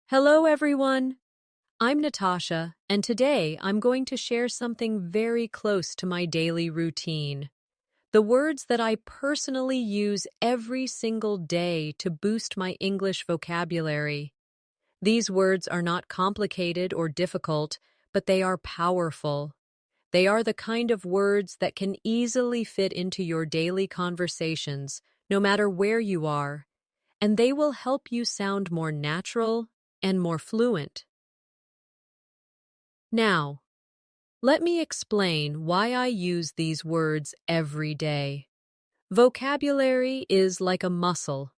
Hello, everyone. I'm Natasha, and today I'm going to share something very close to my daily routine. The words that I personally use every single day to boost my English vocabulary. These words are not complicated or difficult, but they are powerful. They are the kind of words that can easily fit into your daily conversations, no matter where you are, and they will help you sound more natural and more fluent. Now, let me explain why I use these words every day. Vocabulary is like a muscle.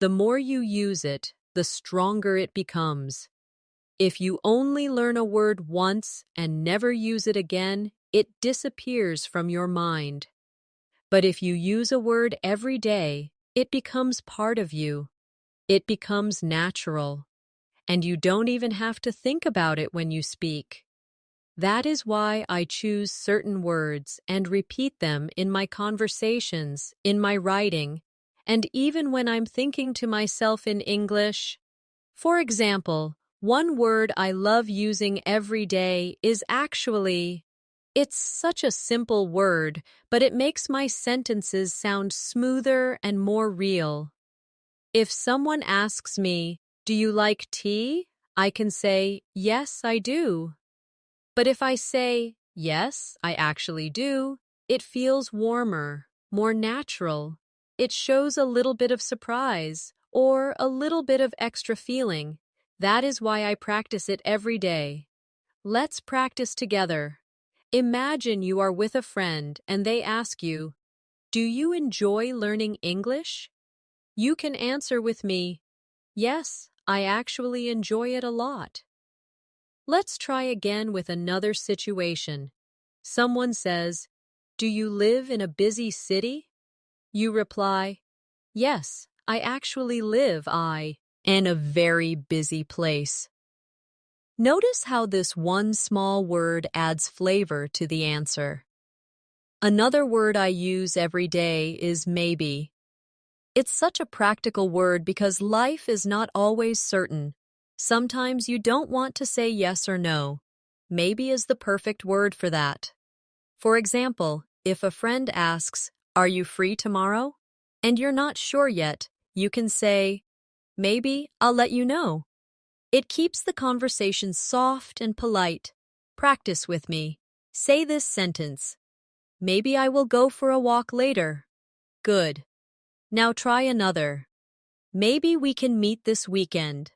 The more you use it, the stronger it becomes. If you only learn a word once and never use it again, it disappears from your mind. But if you use a word every day, it becomes part of you. It becomes natural. And you don't even have to think about it when you speak. That is why I choose certain words and repeat them in my conversations, in my writing, and even when I'm thinking to myself in English. For example, one word I love using every day is actually. It's such a simple word, but it makes my sentences sound smoother and more real. If someone asks me, "Do you like tea?" I can say, "Yes, I do." But if I say, "Yes, I actually do," it feels warmer, more natural. It shows a little bit of surprise or a little bit of extra feeling. That is why I practice it every day. Let's practice together. Imagine you are with a friend and they ask you, "Do you enjoy learning English?" You can answer with me, "Yes, I actually enjoy it a lot." Let's try again with another situation. Someone says, "Do you live in a busy city?" You reply, "Yes, I actually live in a very busy place." Notice how this one small word adds flavor to the answer. Another word I use every day is maybe. It's such a practical word because life is not always certain. Sometimes you don't want to say yes or no. Maybe is the perfect word for that. For example, if a friend asks, "Are you free tomorrow?" and you're not sure yet, you can say, "Maybe I'll let you know." It keeps the conversation soft and polite. Practice with me. Say this sentence. "Maybe I will go for a walk later." Good. Now try another. "Maybe we can meet this weekend."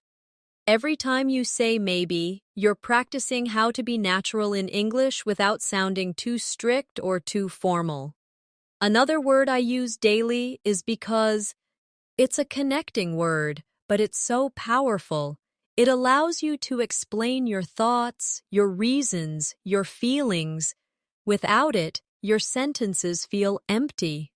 Every time you say maybe, you're practicing how to be natural in English without sounding too strict or too formal. Another word I use daily is because. It's a connecting word, but it's so powerful. It allows you to explain your thoughts, your reasons, your feelings. Without it, your sentences feel empty.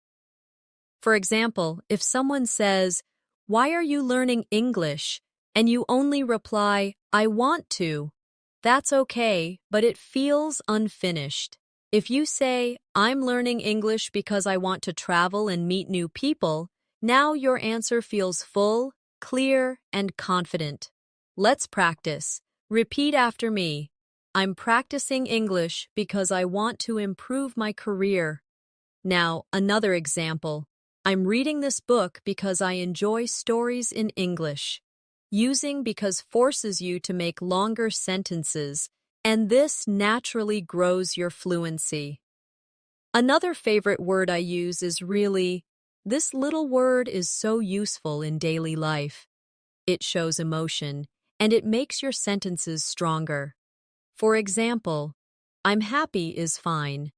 For example, if someone says, "Why are you learning English?" and you only reply, "I want to," that's okay, but it feels unfinished. If you say, "I'm learning English because I want to travel and meet new people," now your answer feels full, clear, and confident. Let's practice. Repeat after me. "I'm practicing English because I want to improve my career." Now, another example. "I'm reading this book because I enjoy stories in English." Using because forces you to make longer sentences, and this naturally grows your fluency. Another favorite word I use is really. This little word is so useful in daily life. It shows emotion, and it makes your sentences stronger. For example, "I'm happy" is fine,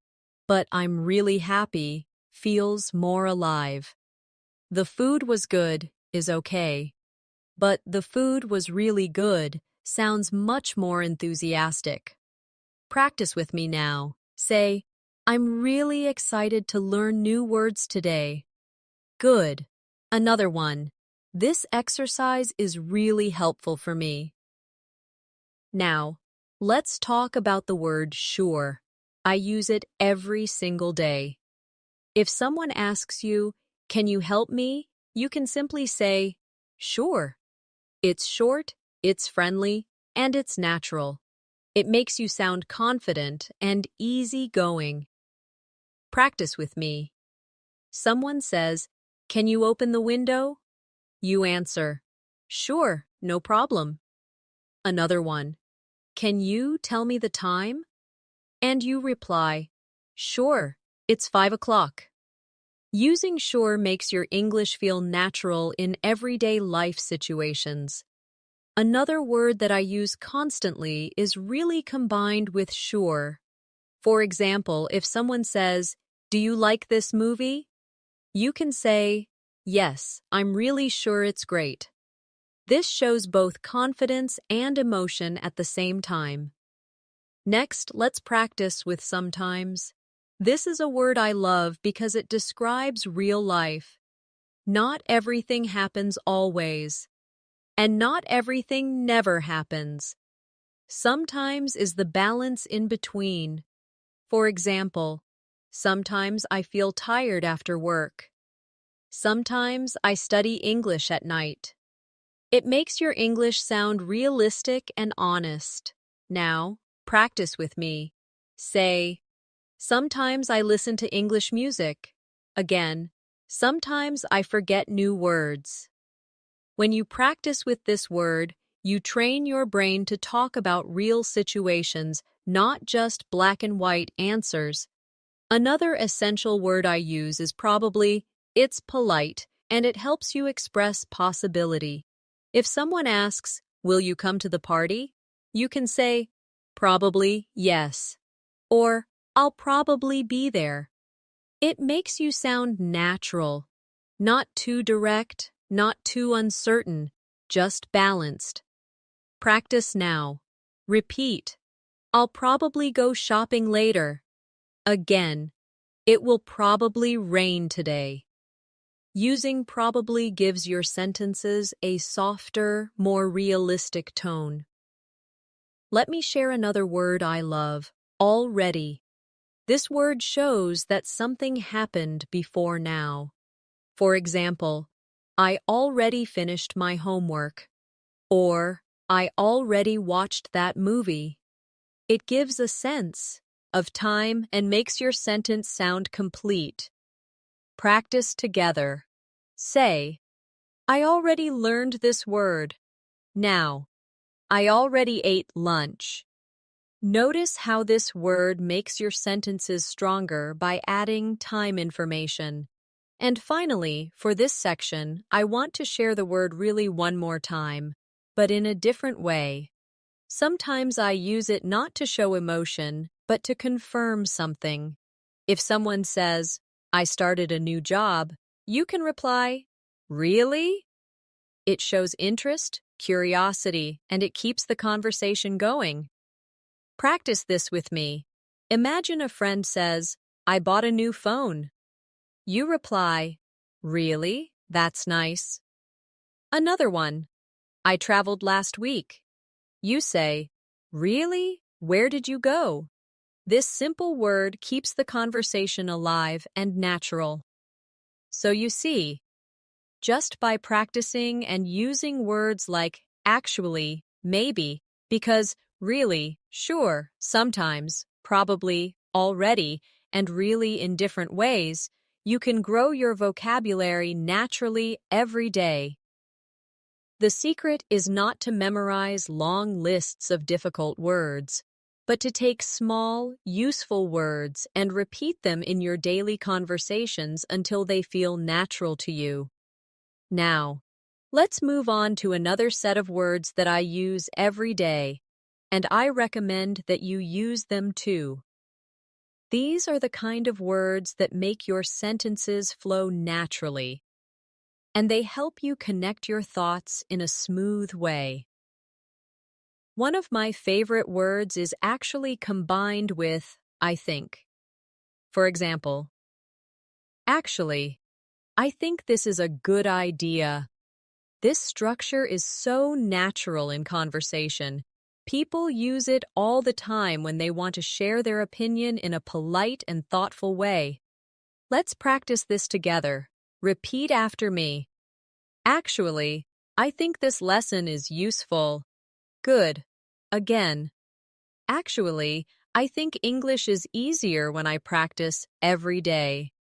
but "I'm really happy" feels more alive. "The food was good" is okay, but "the food was really good" sounds much more enthusiastic. Practice with me now. Say, "I'm really excited to learn new words today." Good. Another one. "This exercise is really helpful for me." Now, let's talk about the word sure. I use it every single day. If someone asks you, "Can you help me?" you can simply say, "Sure." It's short, It's friendly, and it's natural. It makes you sound confident and easygoing. Practice with me. Someone says, "Can you open the window?" You answer, "Sure, no problem." Another one, "Can you tell me the time?" And you reply, "Sure, it's 5 o'clock." Using sure makes your English feel natural in everyday life situations. Another word that I use constantly is really combined with sure. For example, if someone says, "Do you like this movie?" You can say, "Yes, I'm really sure it's great." This shows both confidence and emotion at the same time. Next, let's practice with sometimes. This is a word I love because it describes real life. Not everything happens always, and not everything never happens. Sometimes is the balance in between. For example, sometimes I feel tired after work. Sometimes I study English at night. It makes your English sound realistic and honest. Now, practice with me. Say, "Sometimes I listen to English music." Again, "Sometimes I forget new words." When you practice with this word, you train your brain to talk about real situations, not just black and white answers. Another essential word I use is probably, "It's polite," and it helps you express possibility. If someone asks, "Will you come to the party?" you can say, "Probably yes," or "I'll probably be there." It makes you sound natural, not too direct, not too uncertain, just balanced. Practice now. Repeat, "I'll probably go shopping later." Again, "It will probably rain today." Using probably gives your sentences a softer, more realistic tone. Let me share another word I love, already. This word shows that something happened before now. For example, "I already finished my homework," or "I already watched that movie." It gives a sense of time and makes your sentence sound complete. Practice together. Say, "I already learned this word." Now, "I already ate lunch." Notice how this word makes your sentences stronger by adding time information. And finally, for this section, I want to share the word really one more time, but in a different way. Sometimes I use it not to show emotion, but to confirm something. If someone says, "I started a new job," you can reply, "Really?" It shows interest, curiosity, and it keeps the conversation going. Practice this with me. Imagine a friend says, "I bought a new phone." You reply, "Really? That's nice." Another one, "I traveled last week." You say, "Really? Where did you go?" This simple word keeps the conversation alive and natural. So you see, just by practicing and using words like actually, maybe, because, really, sure, sometimes, probably, already, and really in different ways, you can grow your vocabulary naturally every day. The secret is not to memorize long lists of difficult words, but to take small, useful words and repeat them in your daily conversations until they feel natural to you. Now, let's move on to another set of words that I use every day, and I recommend that you use them too. These are the kind of words that make your sentences flow naturally, and they help you connect your thoughts in a smooth way. One of my favorite words is actually combined with "I think." For example, "Actually, I think this is a good idea." This structure is so natural in conversation. People use it all the time when they want to share their opinion in a polite and thoughtful way. Let's practice this together. Repeat after me. "Actually, I think this lesson is useful." Good. Again. Actually, I think English is easier when I practice every day.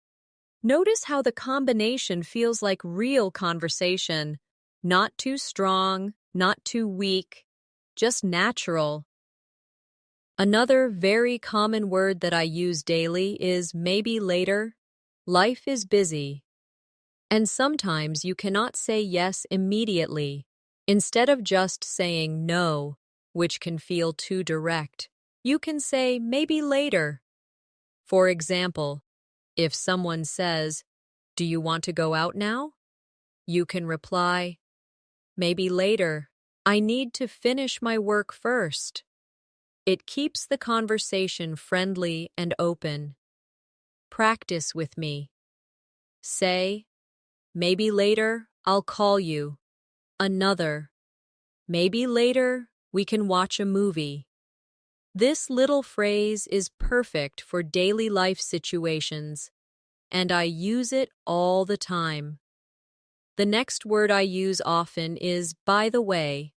Notice how the combination feels like real conversation. Not too strong, not too weak, just natural. Another very common word that I use daily is maybe later. Life is busy. And sometimes you cannot say yes immediately. Instead of just saying no, which can feel too direct, you can say maybe later. For example, if someone says, "Do you want to go out now?" you can reply, "Maybe later. I need to finish my work first." It keeps the conversation friendly and open. Practice with me. Say, "Maybe later, I'll call you." Another, "Maybe later, we can watch a movie." This little phrase is perfect for daily life situations, and I use it all the time. The next word I use often is by the way.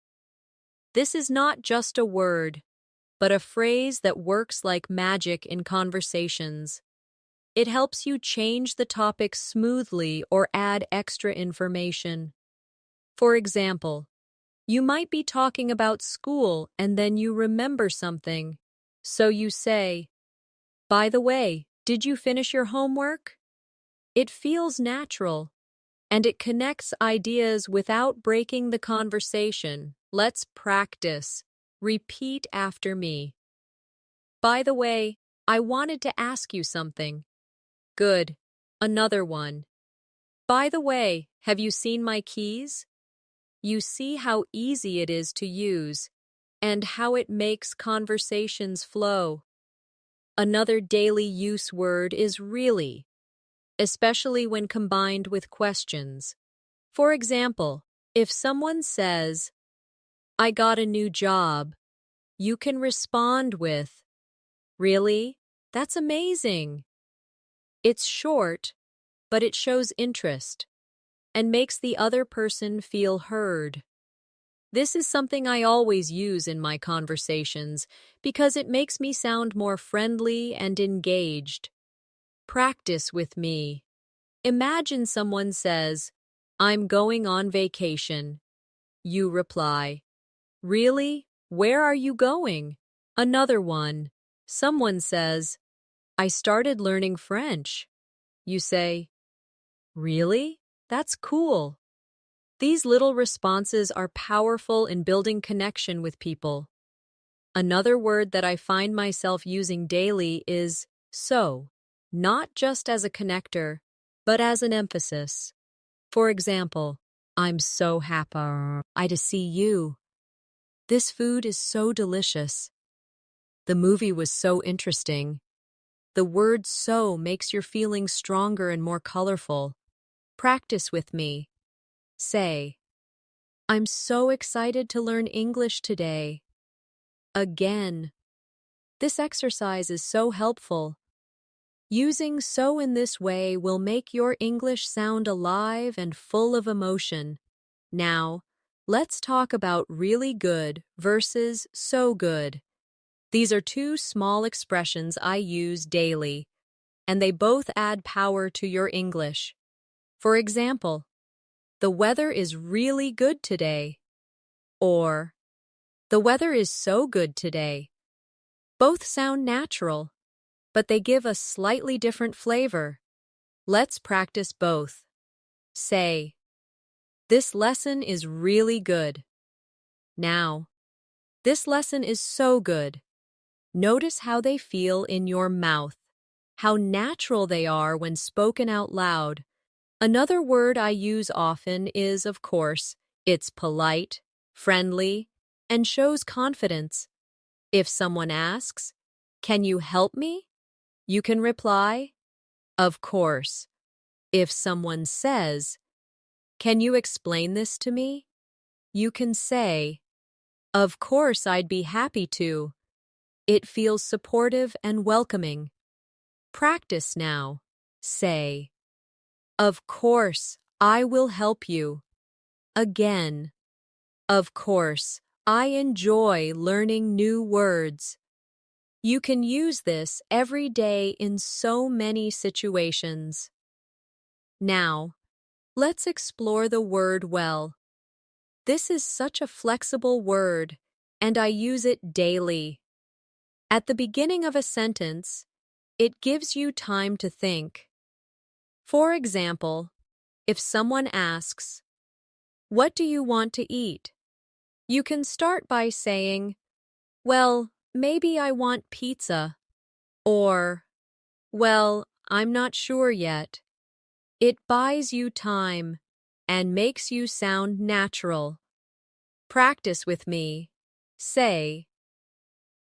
This is not just a word, but a phrase that works like magic in conversations. It helps you change the topic smoothly or add extra information. For example, you might be talking about school and then you remember something. So you say, "By the way, did you finish your homework?" It feels natural, and it connects ideas without breaking the conversation. Let's practice. Repeat after me. By the way, I wanted to ask you something. Good. Another one. By the way, have you seen my keys? You see how easy it is to use and how it makes conversations flow. Another daily use word is really, especially when combined with questions. For example, if someone says, "I got a new job," you can respond with, "Really? That's amazing." It's short, but it shows interest and makes the other person feel heard. This is something I always use in my conversations because it makes me sound more friendly and engaged. Practice with me. Imagine someone says, "I'm going on vacation." You reply, "Really? Where are you going?" Another one. Someone says, "I started learning French." You say, "Really? That's cool." These little responses are powerful in building connection with people. Another word that I find myself using daily is so, not just as a connector, but as an emphasis. For example, "I'm so happy to see you." "This food is so delicious." "The movie was so interesting." The word "so" makes your feelings stronger and more colorful. Practice with me. Say, "I'm so excited to learn English today." Again. This exercise is so helpful. Using "so" in this way will make your English sound alive and full of emotion. Now, let's talk about really good versus so good. These are two small expressions I use daily, and they both add power to your English. For example, "The weather is really good today," or "The weather is so good today." Both sound natural, but they give a slightly different flavor. Let's practice both. Say, "This lesson is really good." Now, "This lesson is so good." Notice how they feel in your mouth, how natural they are when spoken out loud. Another word I use often is, of course, it's polite, friendly, and shows confidence. If someone asks, "Can you help me?" you can reply, "Of course." If someone says, "Can you explain this to me?" you can say, "Of course, I'd be happy to." It feels supportive and welcoming. Practice now. Say, "Of course, I will help you." Again, "Of course, I enjoy learning new words. You can use this every day in so many situations. Now, let's explore the word well. This is such a flexible word, and I use it daily. At the beginning of a sentence, it gives you time to think. For example, if someone asks, "What do you want to eat?" you can start by saying, "Well, maybe I want pizza," or, "Well, I'm not sure yet." It buys you time and makes you sound natural. Practice with me. Say,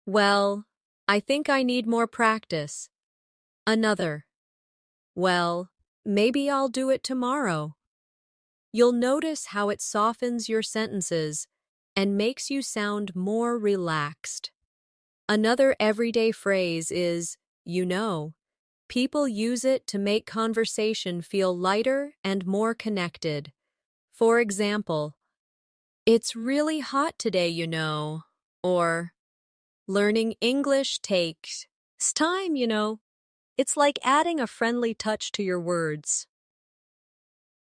"Well, I think I need more practice." Another, "Well, maybe I'll do it tomorrow." You'll notice how it softens your sentences and makes you sound more relaxed. Another everyday phrase is, "you know." People use it to make conversation feel lighter and more connected. For example, "It's really hot today, you know," or "Learning English takes time, you know." It's like adding a friendly touch to your words.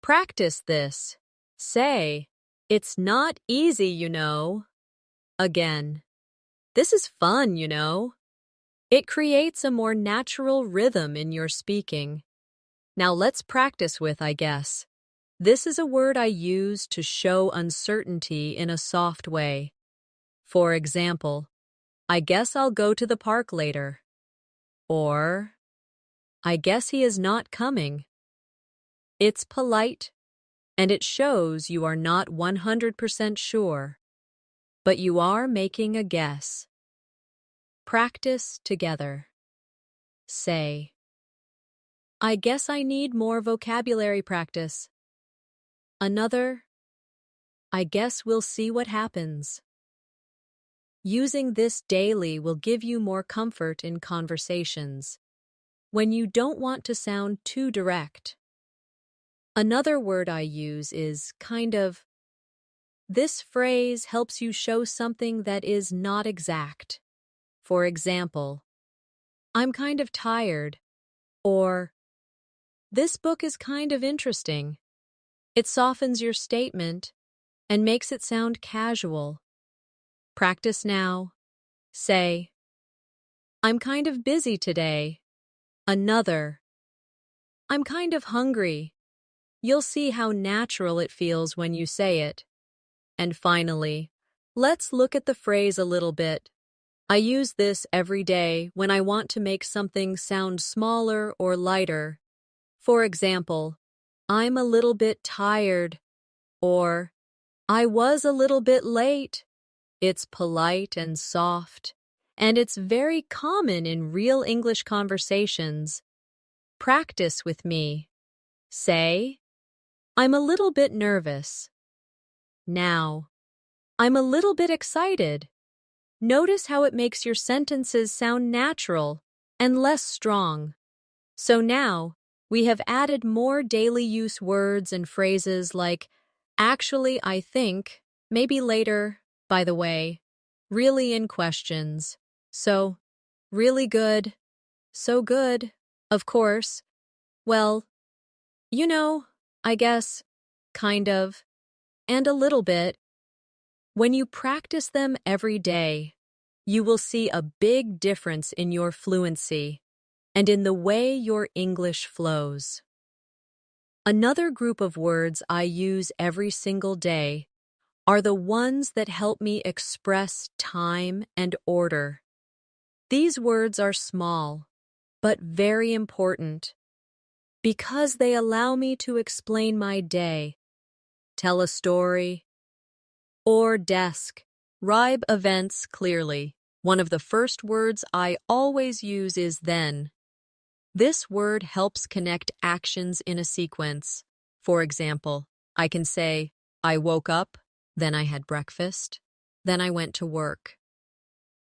Practice this. Say, "It's not easy, you know." Again, "This is fun, you know." It creates a more natural rhythm in your speaking. Now let's practice with "I guess." This is a word I use to show uncertainty in a soft way. For example, "I guess I'll go to the park later." Or, "I guess he is not coming." It's polite, and it shows you are not 100% sure, but you are making a guess. Practice together. Say, "I guess I need more vocabulary practice." Another, "I guess we'll see what happens." Using this daily will give you more comfort in conversations when you don't want to sound too direct. Another word I use is kind of. This phrase helps you show something that is not exact. For example, "I'm kind of tired," or "This book is kind of interesting." It softens your statement and makes it sound casual. Practice now. Say, "I'm kind of busy today." Another, "I'm kind of hungry." You'll see how natural it feels when you say it. And finally, let's look at the phrase a little bit. I use this every day when I want to make something sound smaller or lighter. For example, "I'm a little bit tired," or "I was a little bit late." It's polite and soft, and it's very common in real English conversations. Practice with me. Say, "I'm a little bit nervous." Now, "I'm a little bit excited." Notice how it makes your sentences sound natural and less strong. So now, we have added more daily use words and phrases like, "actually, I think," "maybe later," "by the way," "really" in questions. So, "really good," "so good," "of course," "well," "you know," "I guess," "kind of," and "a little bit." When you practice them every day, you will see a big difference in your fluency and in the way your English flows. Another group of words I use every single day are the ones that help me express time and order. These words are small, but very important because they allow me to explain my day, tell a story, or describe events clearly. One of the first words I always use is then. This word helps connect actions in a sequence. For example, I can say, "I woke up, then I had breakfast, then I went to work."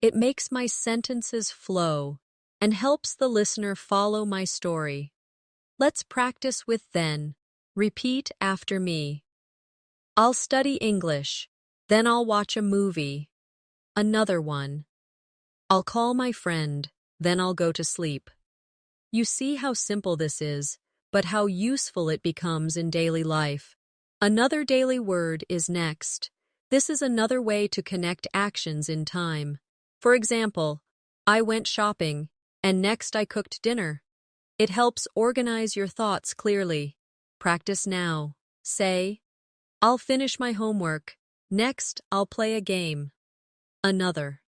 It makes my sentences flow and helps the listener follow my story. Let's practice with then. Repeat after me. "I'll study English, then I'll watch a movie." Another one. I'll call my friend, then I'll go to sleep. You see how simple this is, but how useful it becomes in daily life. Another daily word is next. This is another way to connect actions in time. For example, I went shopping, and next I cooked dinner. It helps organize your thoughts clearly. Practice now. Say, I'll finish my homework. Next, I'll play a game. Another.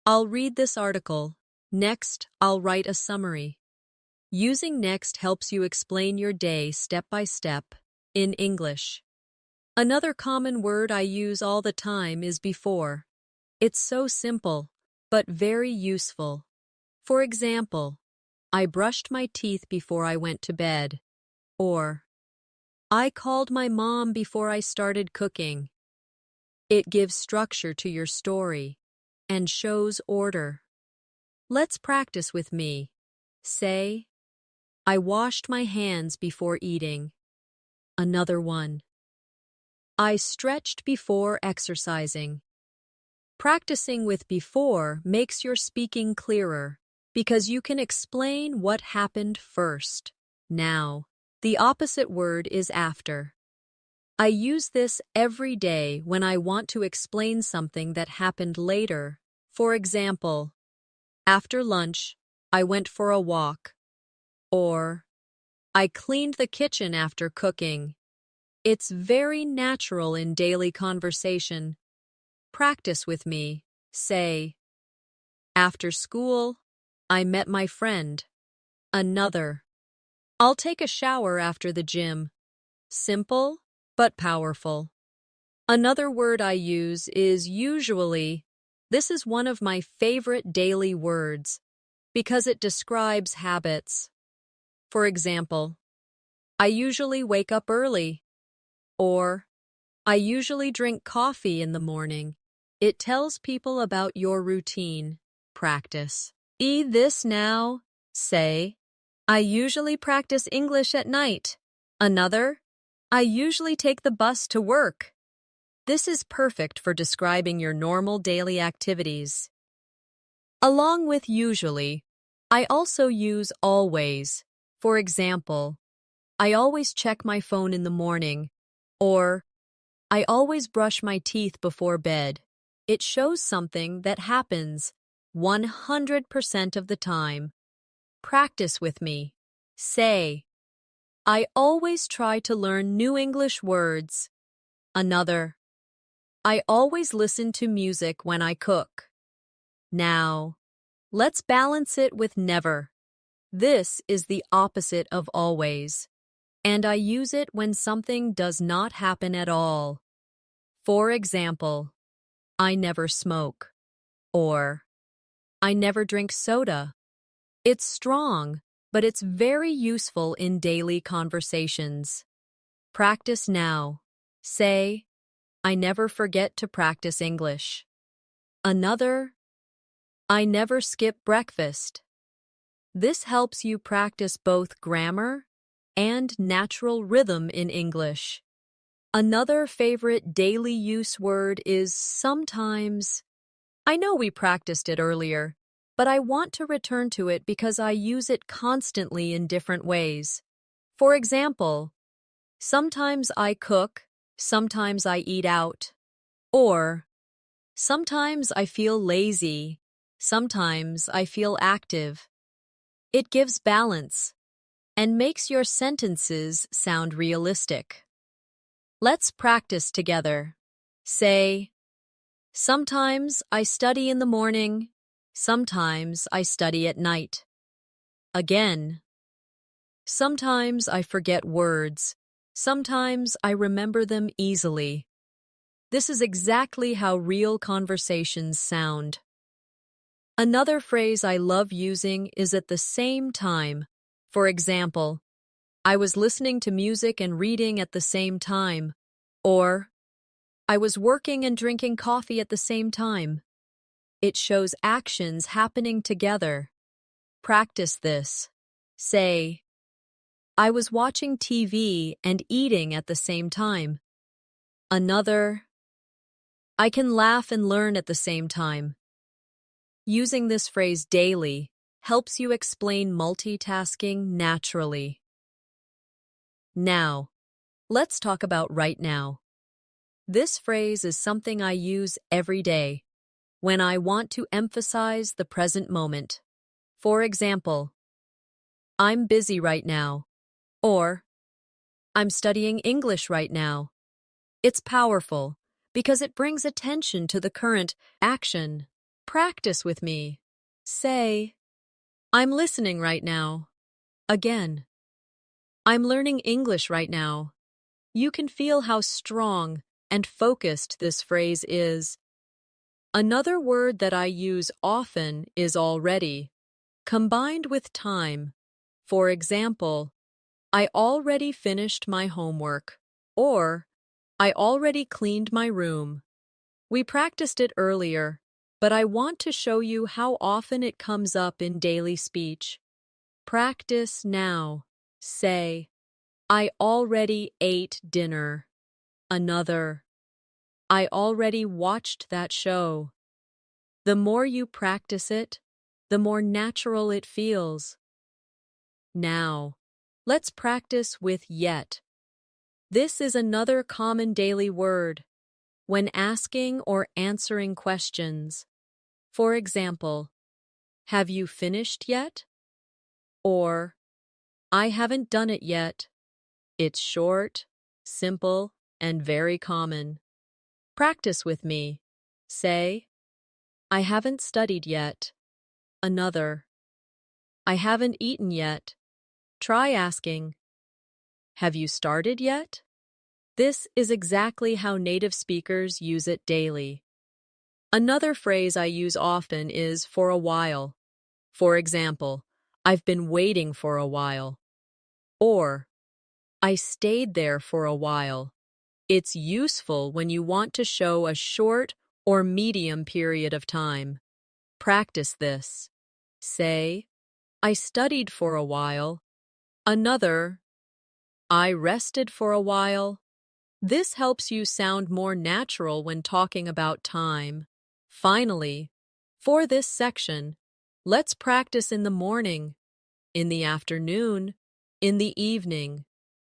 I'll read this article. Next, I'll write a summary. Using next helps you explain your day step by step in English. Another common word I use all the time is before. It's so simple, but very useful. For example, I brushed my teeth before I went to bed. Or, I called my mom before I started cooking. It gives structure to your story and shows order. Let's practice with me. Say, I washed my hands before eating. Another one. I stretched before exercising. Practicing with before makes your speaking clearer because you can explain what happened first. Now, the opposite word is after. I use this every day when I want to explain something that happened later. For example, after lunch, I went for a walk. Or, I cleaned the kitchen after cooking. It's very natural in daily conversation. Practice with me. Say, after school, I met my friend. Another. I'll take a shower after the gym. Simple, but powerful. Another word I use is usually. This is one of my favorite daily words because it describes habits. For example, I usually wake up early. Or, I usually drink coffee in the morning. It tells people about your routine. Practice. This now. Say, I usually practice English at night. Another, I usually take the bus to work. This is perfect for describing your normal daily activities. Along with usually, I also use always. For example, I always check my phone in the morning. Or, I always brush my teeth before bed. It shows something that happens 100% of the time. Practice with me. Say, I always try to learn new English words. Another, I always listen to music when I cook. Now, let's balance it with never. This is the opposite of always, and I use it when something does not happen at all. For example, I never smoke, or I never drink soda. It's strong, but it's very useful in daily conversations. Practice now. Say, I never forget to practice English. Another, I never skip breakfast. This helps you practice both grammar and natural rhythm in English. Another favorite daily use word is sometimes. I know we practiced it earlier, but I want to return to it because I use it constantly in different ways. For example, sometimes I cook, sometimes I eat out. Or, sometimes I feel lazy, sometimes I feel active. It gives balance and makes your sentences sound realistic. Let's practice together. Say, sometimes I study in the morning, sometimes I study at night. Again, sometimes I forget words, sometimes I remember them easily. This is exactly how real conversations sound. Another phrase I love using is at the same time. For example, I was listening to music and reading at the same time. Or, I was working and drinking coffee at the same time. It shows actions happening together. Practice this. Say, I was watching TV and eating at the same time. Another, I can laugh and learn at the same time. Using this phrase daily helps you explain multitasking naturally. Now, let's talk about right now. This phrase is something I use every day when I want to emphasize the present moment. For example, I'm busy right now, or I'm studying English right now. It's powerful because it brings attention to the current action. Practice with me. Say, I'm listening right now. Again, I'm learning English right now. You can feel how strong and focused this phrase is. Another word that I use often is already, combined with time. For example, I already finished my homework, or I already cleaned my room. We practiced it earlier, but I want to show you how often it comes up in daily speech. Practice now. Say, I already ate dinner. Another, I already watched that show. The more you practice it, the more natural it feels. Now, let's practice with yet. This is another common daily word when asking or answering questions. For example, have you finished yet? Or, I haven't done it yet. It's short, simple, and very common. Practice with me. Say, I haven't studied yet. Another, I haven't eaten yet. Try asking, have you started yet? This is exactly how native speakers use it daily. Another phrase I use often is for a while. For example, I've been waiting for a while. Or, I stayed there for a while. It's useful when you want to show a short or medium period of time. Practice this. Say, I studied for a while. Another, I rested for a while. This helps you sound more natural when talking about time. Finally, for this section, let's practice in the morning, in the afternoon, in the evening.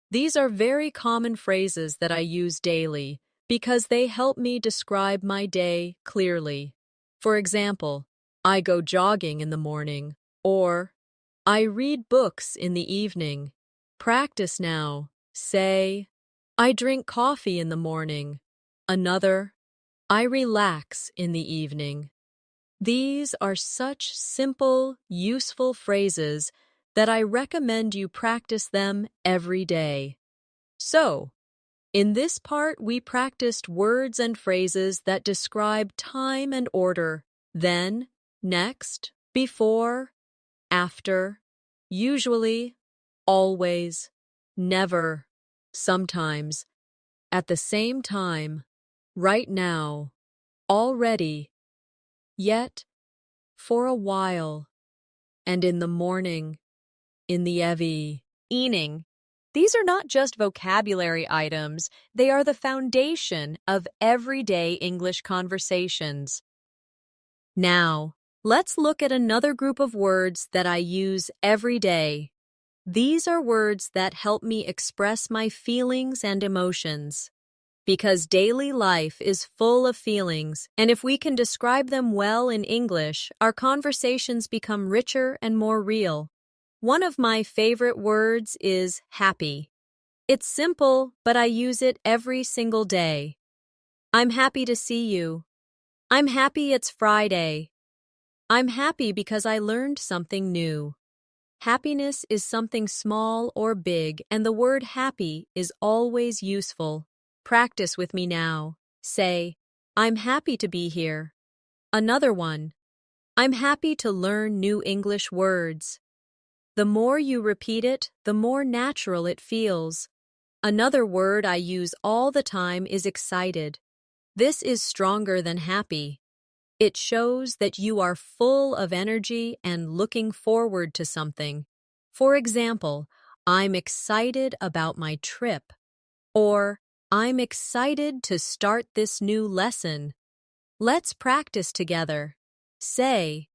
These are very common phrases that I use daily because they help me describe my day clearly. For example, I go jogging in the morning, or I read books in the evening. Practice now. Say, I drink coffee in the morning. Another, I relax in the evening. These are such simple, useful phrases that I recommend you practice them every day. So, in this part, we practiced words and phrases that describe time and order. Then, next, before, after, usually, always, never, sometimes, at the same time, right now, already, yet, for a while, and in the morning, in the evening. These are not just vocabulary items, they are the foundation of everyday English conversations. Now, let's look at another group of words that I use every day. These are words that help me express my feelings and emotions. Because daily life is full of feelings, and if we can describe them well in English, our conversations become richer and more real. One of my favorite words is happy. It's simple, but I use it every single day. I'm happy to see you. I'm happy it's Friday. I'm happy because I learned something new. Happiness is something small or big, and the word happy is always useful. Practice with me now. Say, I'm happy to be here. Another one, I'm happy to learn new English words. The more you repeat it, the more natural it feels. Another word I use all the time is excited. This is stronger than happy. It shows that you are full of energy and looking forward to something. For example, I'm excited about my trip. Or, I'm excited to start this new lesson. Let's practice together. Say,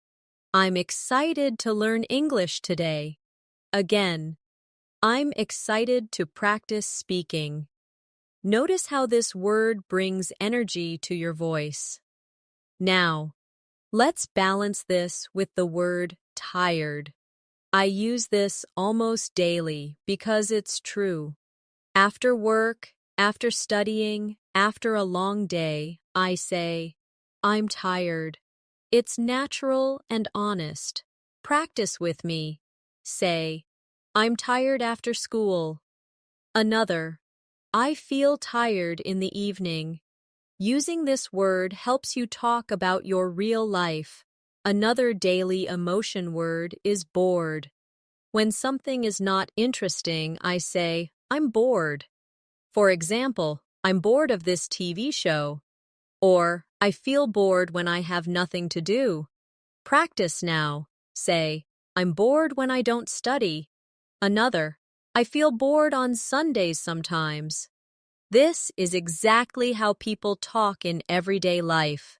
I'm excited to learn English today. Again, I'm excited to practice speaking. Notice how this word brings energy to your voice. Now, let's balance this with the word tired. I use this almost daily because it's true. After work, after studying, after a long day, I say, I'm tired. It's natural and honest. Practice with me. Say, I'm tired after school. Another, I feel tired in the evening. Using this word helps you talk about your real life. Another daily emotion word is bored. When something is not interesting, I say, I'm bored. For example, I'm bored of this TV show. Or, I feel bored when I have nothing to do. Practice now. Say, I'm bored when I don't study. Another, I feel bored on Sundays sometimes. This is exactly how people talk in everyday life.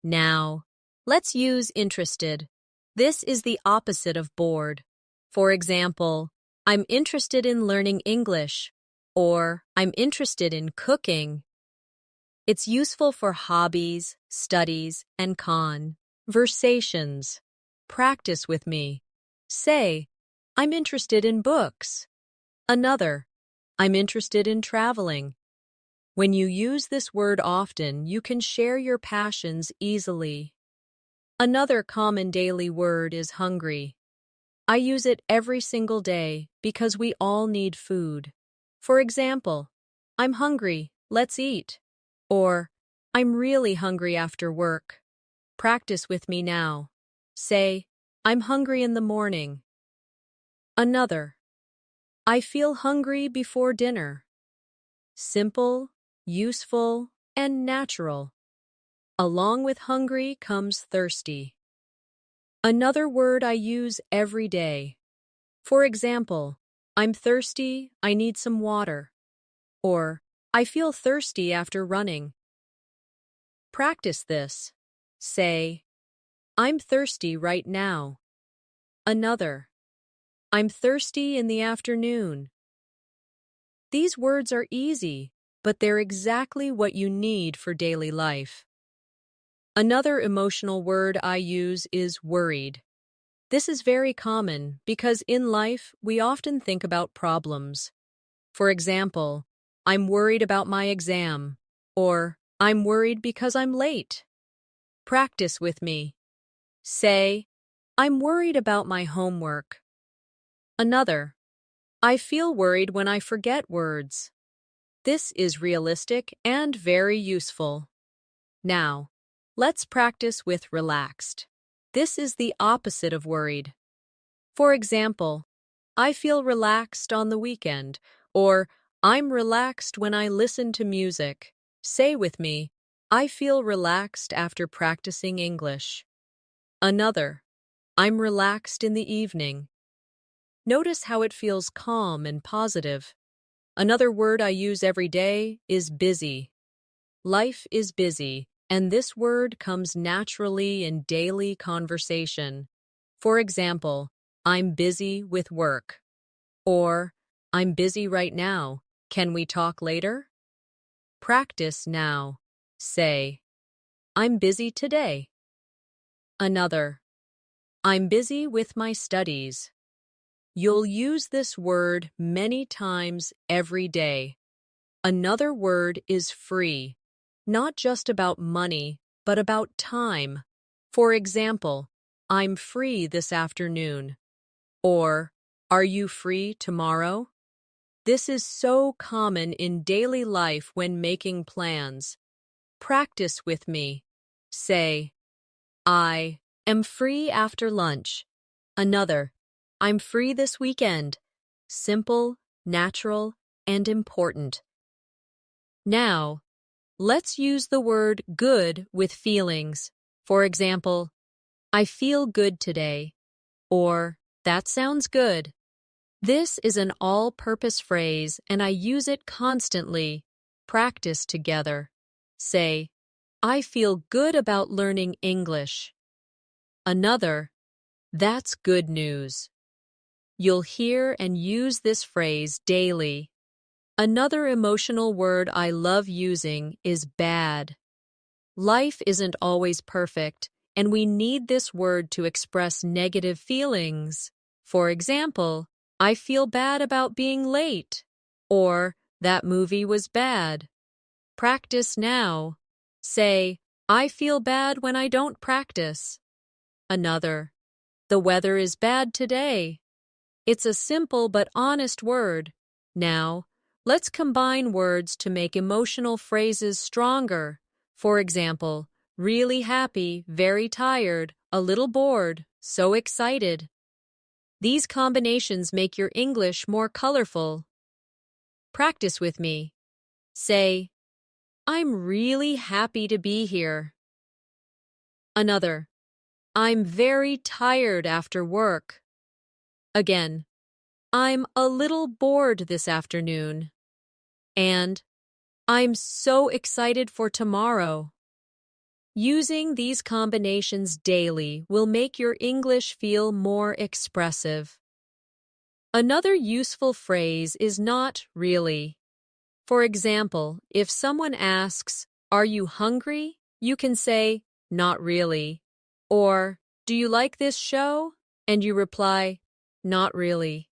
Now, let's use interested. This is the opposite of bored. For example, I'm interested in learning English, or I'm interested in cooking. It's useful for hobbies, studies, and conversations. Practice with me. Say, I'm interested in books. Another, I'm interested in traveling. When you use this word often, you can share your passions easily. Another common daily word is hungry. I use it every single day because we all need food. For example, I'm hungry, let's eat. Or, I'm really hungry after work. Practice with me now. Say, I'm hungry in the morning. Another, I feel hungry before dinner. Simple, useful, and natural. Along with hungry comes thirsty. Another word I use every day. For example, I'm thirsty, I need some water. Or, I feel thirsty after running. Practice this. Say, I'm thirsty right now. Another, I'm thirsty in the afternoon. These words are easy, but they're exactly what you need for daily life. Another emotional word I use is worried. This is very common because in life we often think about problems. For example, I'm worried about my exam, or I'm worried because I'm late. Practice with me. Say, I'm worried about my homework. Another, I feel worried when I forget words. This is realistic and very useful. Now, let's practice with relaxed. This is the opposite of worried. For example, I feel relaxed on the weekend, or I'm relaxed when I listen to music. Say with me, I feel relaxed after practicing English. Another, I'm relaxed in the evening. Notice how it feels calm and positive. Another word I use every day is busy. Life is busy, and this word comes naturally in daily conversation. For example, I'm busy with work. Or, I'm busy right now. Can we talk later? Practice now. Say, I'm busy today. Another, I'm busy with my studies. You'll use this word many times every day. Another word is free, not just about money, but about time. For example, I'm free this afternoon. Or, are you free tomorrow? This is so common in daily life when making plans. Practice with me. Say, I am free after lunch. Another, I'm free this weekend. Simple, natural, and important. Now, let's use the word good with feelings. For example, I feel good today. Or, that sounds good. This is an all-purpose phrase and I use it constantly. practice together. Say, I feel good about learning English. Another, that's good news. You'll hear and use this phrase daily. Another emotional word I love using is bad. Life isn't always perfect, and we need this word to express negative feelings. For example, I feel bad about being late, or that movie was bad. Practice now. Say, I feel bad when I don't practice. Another, the weather is bad today. It's a simple but honest word. Now, let's combine words to make emotional phrases stronger. For example, really happy, very tired, a little bored, so excited. These combinations make your English more colorful. Practice with me. Say, I'm really happy to be here. Another, I'm very tired after work. Again, I'm a little bored this afternoon. And I'm so excited for tomorrow. Using these combinations daily will make your English feel more expressive. Another useful phrase is not really. For example, if someone asks, are you hungry? You can say, not really. Or, do you like this show? And you reply, not really.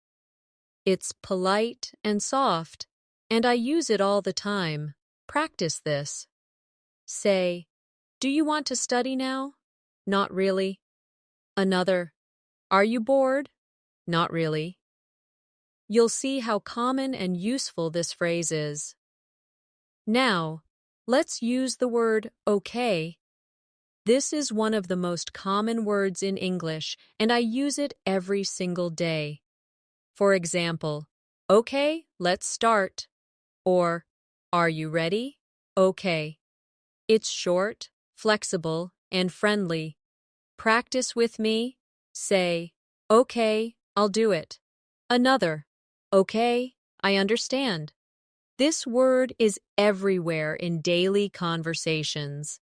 It's polite and soft, and I use it all the time. Practice this. Say, do you want to study now? Not really. Another, are you bored? Not really. You'll see how common and useful this phrase is. Now, let's use the word okay. This is one of the most common words in English, and I use it every single day. For example, okay, let's start. Or, are you ready? Okay. It's short, flexible, and friendly. Practice with me. Say, okay, I'll do it. Another, okay, I understand. This word is everywhere in daily conversations.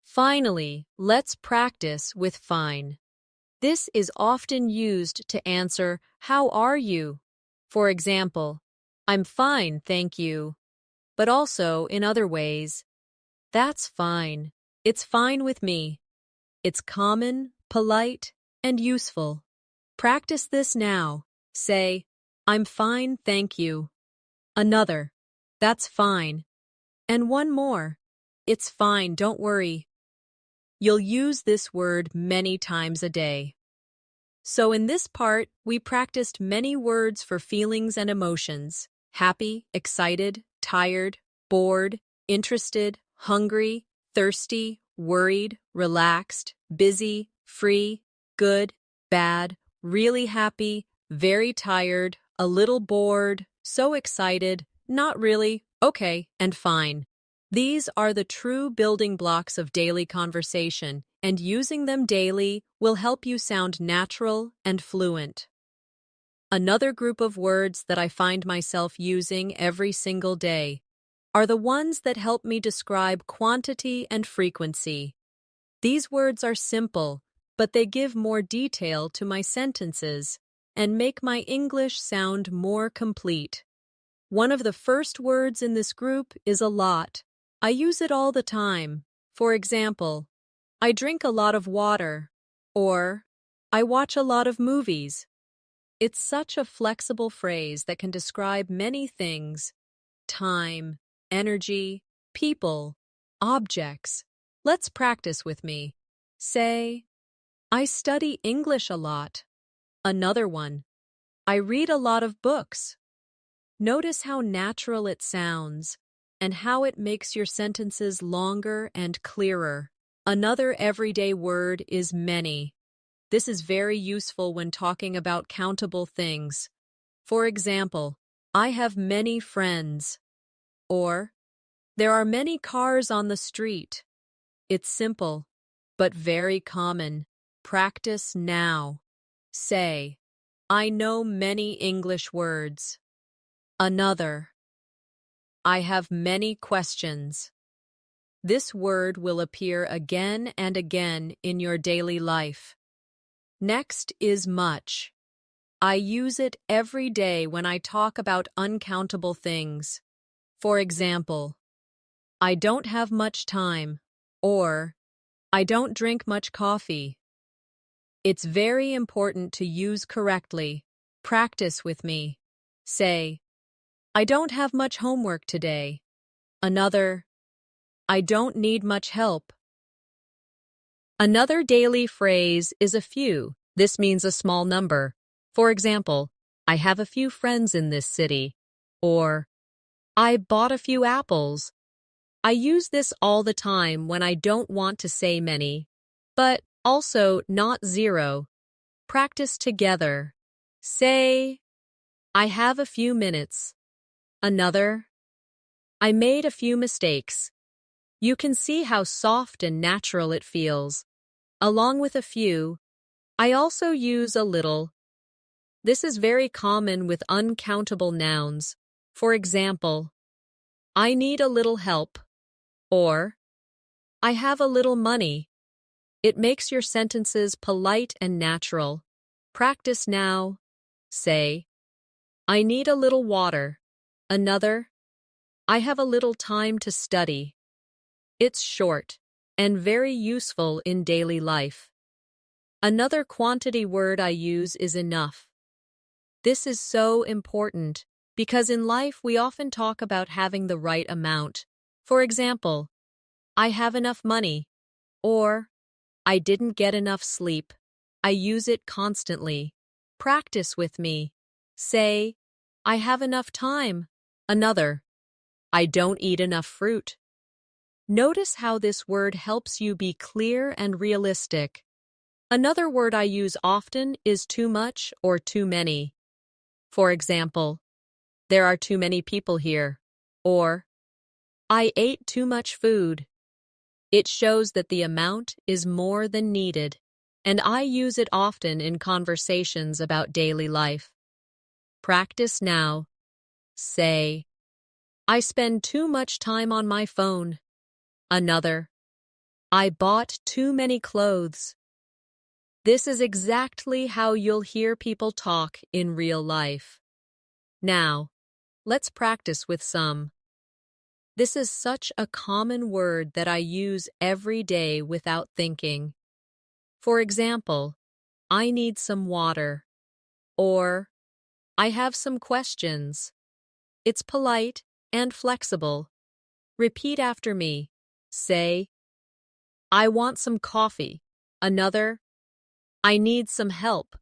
Finally, let's practice with fine. This is often used to answer, how are you? For example, I'm fine, thank you. But also in other ways, that's fine. It's fine with me. It's common, polite, and useful. Practice this now. Say, I'm fine, thank you. Another, that's fine. And one more, it's fine, don't worry. You'll use this word many times a day. So in this part, we practiced many words for feelings and emotions: happy, excited, tired, bored, interested, hungry, thirsty, worried, relaxed, busy, free, good, bad, really happy, very tired, a little bored, so excited, not really, okay, and fine. These are the true building blocks of daily conversation, and using them daily will help you sound natural and fluent. Another group of words that I find myself using every single day are the ones that help me describe quantity and frequency. These words are simple, but they give more detail to my sentences and make my English sound more complete. One of the first words in this group is a lot. I use it all the time. For example, I drink a lot of water, or I watch a lot of movies. It's such a flexible phrase that can describe many things: time, energy, people, objects. Let's practice with me. Say, I study English a lot. Another one, I read a lot of books. Notice how natural it sounds and how it makes your sentences longer and clearer. Another everyday word is many. This is very useful when talking about countable things. For example, I have many friends. Or, there are many cars on the street. It's simple, but very common. Practice now. Say, I know many English words. Another, I have many questions. This word will appear again and again in your daily life. Next is much. I use it every day when I talk about uncountable things. For example, I don't have much time, or I don't drink much coffee. It's very important to use correctly. Practice with me. Say, I don't have much homework today. Another, I don't need much help. Another daily phrase is a few. This means a small number. For example, I have a few friends in this city. Or, I bought a few apples. I use this all the time when I don't want to say many, but also not zero. Practice together. Say, I have a few minutes. Another, I made a few mistakes. You can see how soft and natural it feels. Along with a few, I also use a little. This is very common with uncountable nouns. For example, I need a little help, or I have a little money. It makes your sentences polite and natural. Practice now. Say, I need a little water. Another, I have a little time to study. It's short and very useful in daily life. Another quantity word I use is enough. This is so important because in life we often talk about having the right amount. For example, I have enough money, or I didn't get enough sleep. I use it constantly. Practice with me. Say, I have enough time. Another, I don't eat enough fruit. Notice how this word helps you be clear and realistic. Another word I use often is too much or too many. For example, there are too many people here, or I ate too much food. It shows that the amount is more than needed, and I use it often in conversations about daily life. Practice now. Say, I spend too much time on my phone. Another, I bought too many clothes. This is exactly how you'll hear people talk in real life. Now, let's practice with some. This is such a common word that I use every day without thinking. For example, I need some water, or I have some questions. It's polite and flexible. Repeat after me. Say, I want some coffee. Another, I need some help.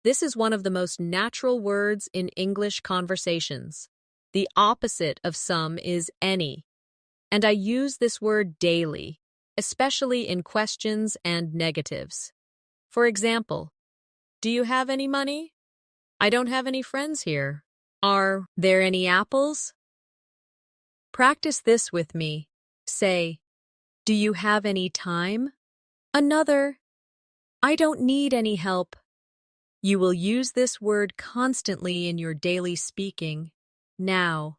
This is one of the most natural words in English conversations. The opposite of some is any, and I use this word daily, especially in questions and negatives. For example, do you have any money? I don't have any friends here. Are there any apples? Practice this with me. Say, do you have any time? Another, I don't need any help. You will use this word constantly in your daily speaking. Now,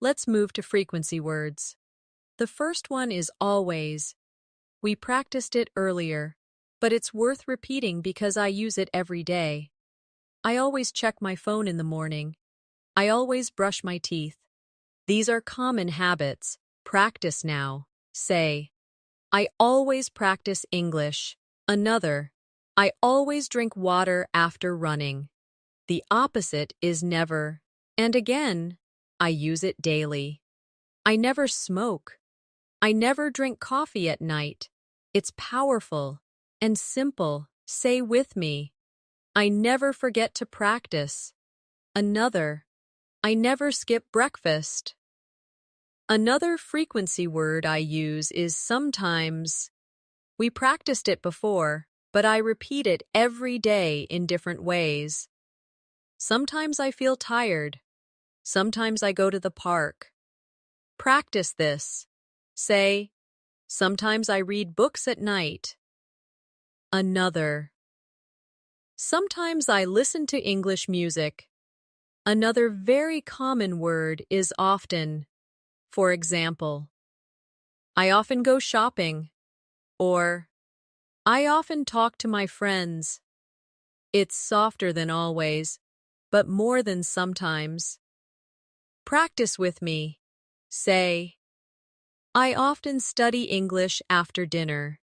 let's move to frequency words. The first one is always. We practiced it earlier, but it's worth repeating because I use it every day. I always check my phone in the morning. I always brush my teeth. These are common habits. Practice now. Say, I always practice English. Another, I always drink water after running. The opposite is never. And again, I use it daily. I never smoke. I never drink coffee at night. It's powerful and simple. Say with me. I never forget to practice. Another, I never skip breakfast. Another frequency word I use is sometimes. We practiced it before, but I repeat it every day in different ways. Sometimes I feel tired. Sometimes I go to the park. Practice this. Say, sometimes I read books at night. Another. Sometimes I listen to English music. Another very common word is often. For example, I often go shopping, or I often talk to my friends. It's softer than always, but more than sometimes. Practice with me. Say, I often study English after dinner.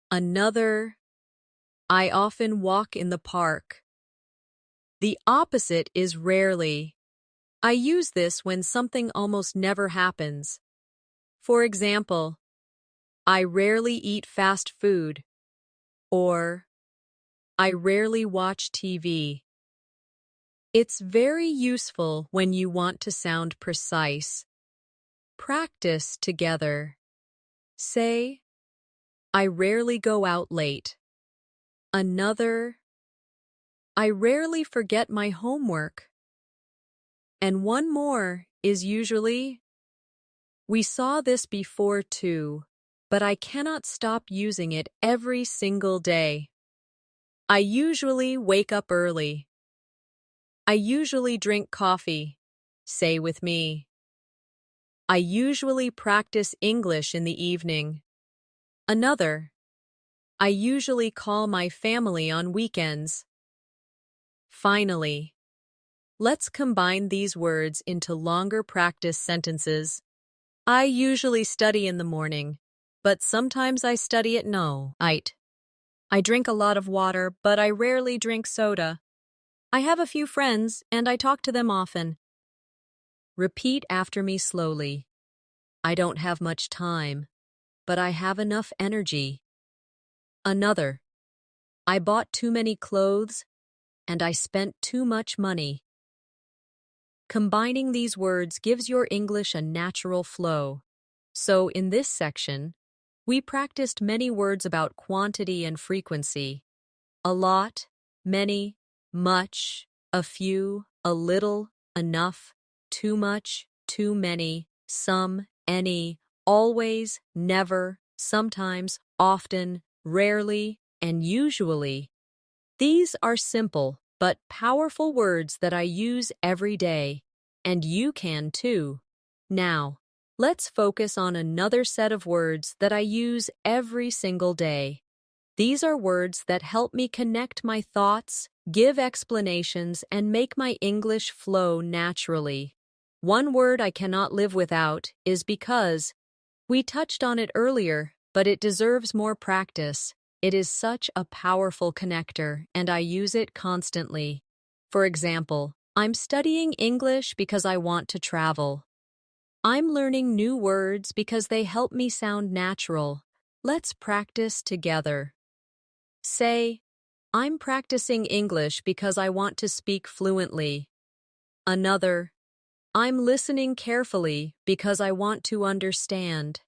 Another, I often walk in the park. The opposite is rarely. I use this when something almost never happens. For example, I rarely eat fast food, or I rarely watch TV. It's very useful when you want to sound precise. Practice together. Say, I rarely go out late. Another, I rarely forget my homework. And one more is usually, we saw this before too, but I cannot stop using it every single day. I usually wake up early. I usually drink coffee. Say with me. I usually practice English in the evening. Another, I usually call my family on weekends. Finally, let's combine these words into longer practice sentences. I usually study in the morning, but sometimes I study at night. I drink a lot of water, but I rarely drink soda. I have a few friends, and I talk to them often. Repeat after me slowly. I don't have much time, but I have enough energy. Another, I bought too many clothes, and I spent too much money. Combining these words gives your English a natural flow. So in this section, we practiced many words about quantity and frequency. A lot, many, much, a few, a little, enough, too much, too many, some, any, always, never, sometimes, often, rarely, and usually. These are simple but powerful words that I use every day, and you can too. Now, let's focus on another set of words that I use every single day. These are words that help me connect my thoughts, give explanations, and make my English flow naturally. One word I cannot live without is because. We touched on it earlier, but it deserves more practice. It is such a powerful connector, and I use it constantly. For example, I'm studying English because I want to travel. I'm learning new words because they help me sound natural. Let's practice together. Say, I'm practicing English because I want to speak fluently. Another, I'm listening carefully because I want to understand.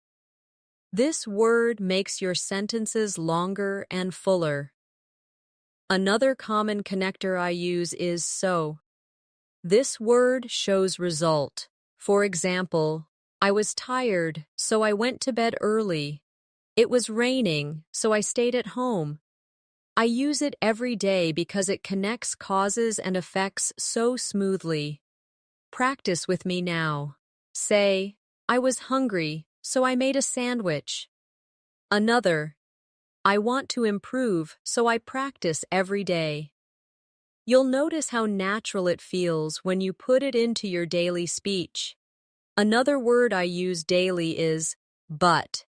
This word makes your sentences longer and fuller. Another common connector I use is so. This word shows result. For example, I was tired, so I went to bed early. It was raining, so I stayed at home. I use it every day because it connects causes and effects so smoothly. Practice with me now. Say, I was hungry, so I made a sandwich. Another, I want to improve, so I practice every day. You'll notice how natural it feels when you put it into your daily speech. Another word I use daily is but.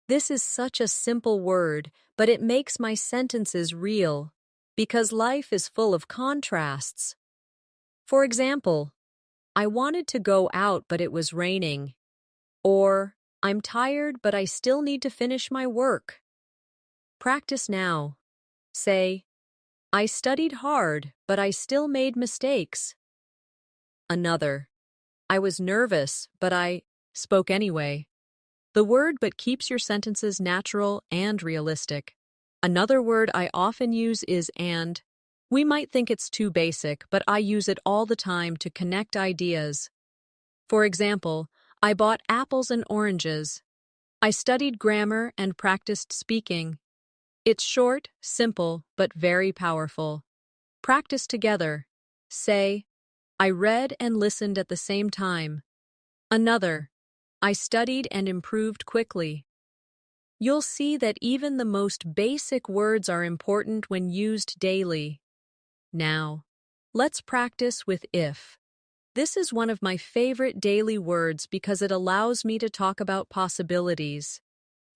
This is such a simple word, but it makes my sentences real, because life is full of contrasts. For example, I wanted to go out, but it was raining. Or, I'm tired, but I still need to finish my work. Practice now. Say, I studied hard, but I still made mistakes. Another, I was nervous, but I spoke anyway. The word but keeps your sentences natural and realistic. Another word I often use is and. We might think it's too basic, but I use it all the time to connect ideas. For example, I bought apples and oranges. I studied grammar and practiced speaking. It's short, simple, but very powerful. Practice together. Say, I read and listened at the same time. Another, I studied and improved quickly. You'll see that even the most basic words are important when used daily. Now, let's practice with if. This is one of my favorite daily words because it allows me to talk about possibilities.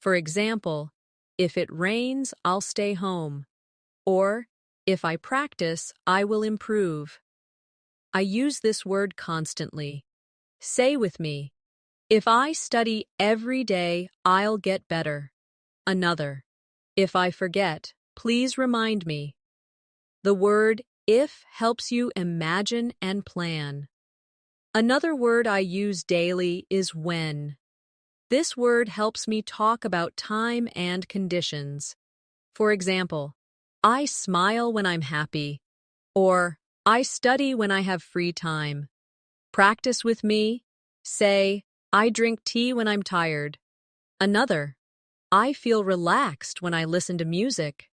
For example, if it rains, I'll stay home. Or, if I practice, I will improve. I use this word constantly. Say with me, if I study every day, I'll get better. Another, if I forget, please remind me. The word if helps you imagine and plan. Another word I use daily is when. This word helps me talk about time and conditions. For example, I smile when I'm happy, or I study when I have free time. Practice with me. Say, I drink tea when I'm tired. Another, I feel relaxed when I listen to music.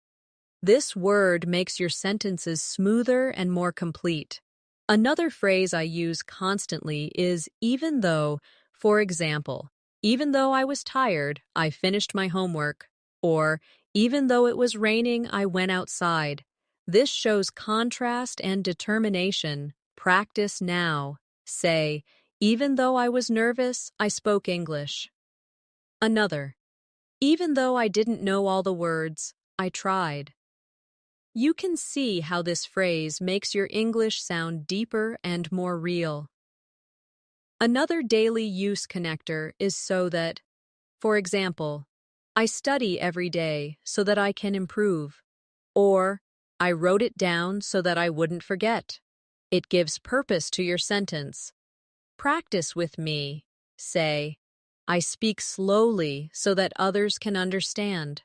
This word makes your sentences smoother and more complete. Another phrase I use constantly is even though. For example, even though I was tired, I finished my homework. Or, even though it was raining, I went outside. This shows contrast and determination. Practice now. Say, even though I was nervous, I spoke English. Another, even though I didn't know all the words, I tried. You can see how this phrase makes your English sound deeper and more real. Another daily use connector is so that. For example, I study every day so that I can improve. Or, I wrote it down so that I wouldn't forget. It gives purpose to your sentence. Practice with me. Say, I speak slowly so that others can understand.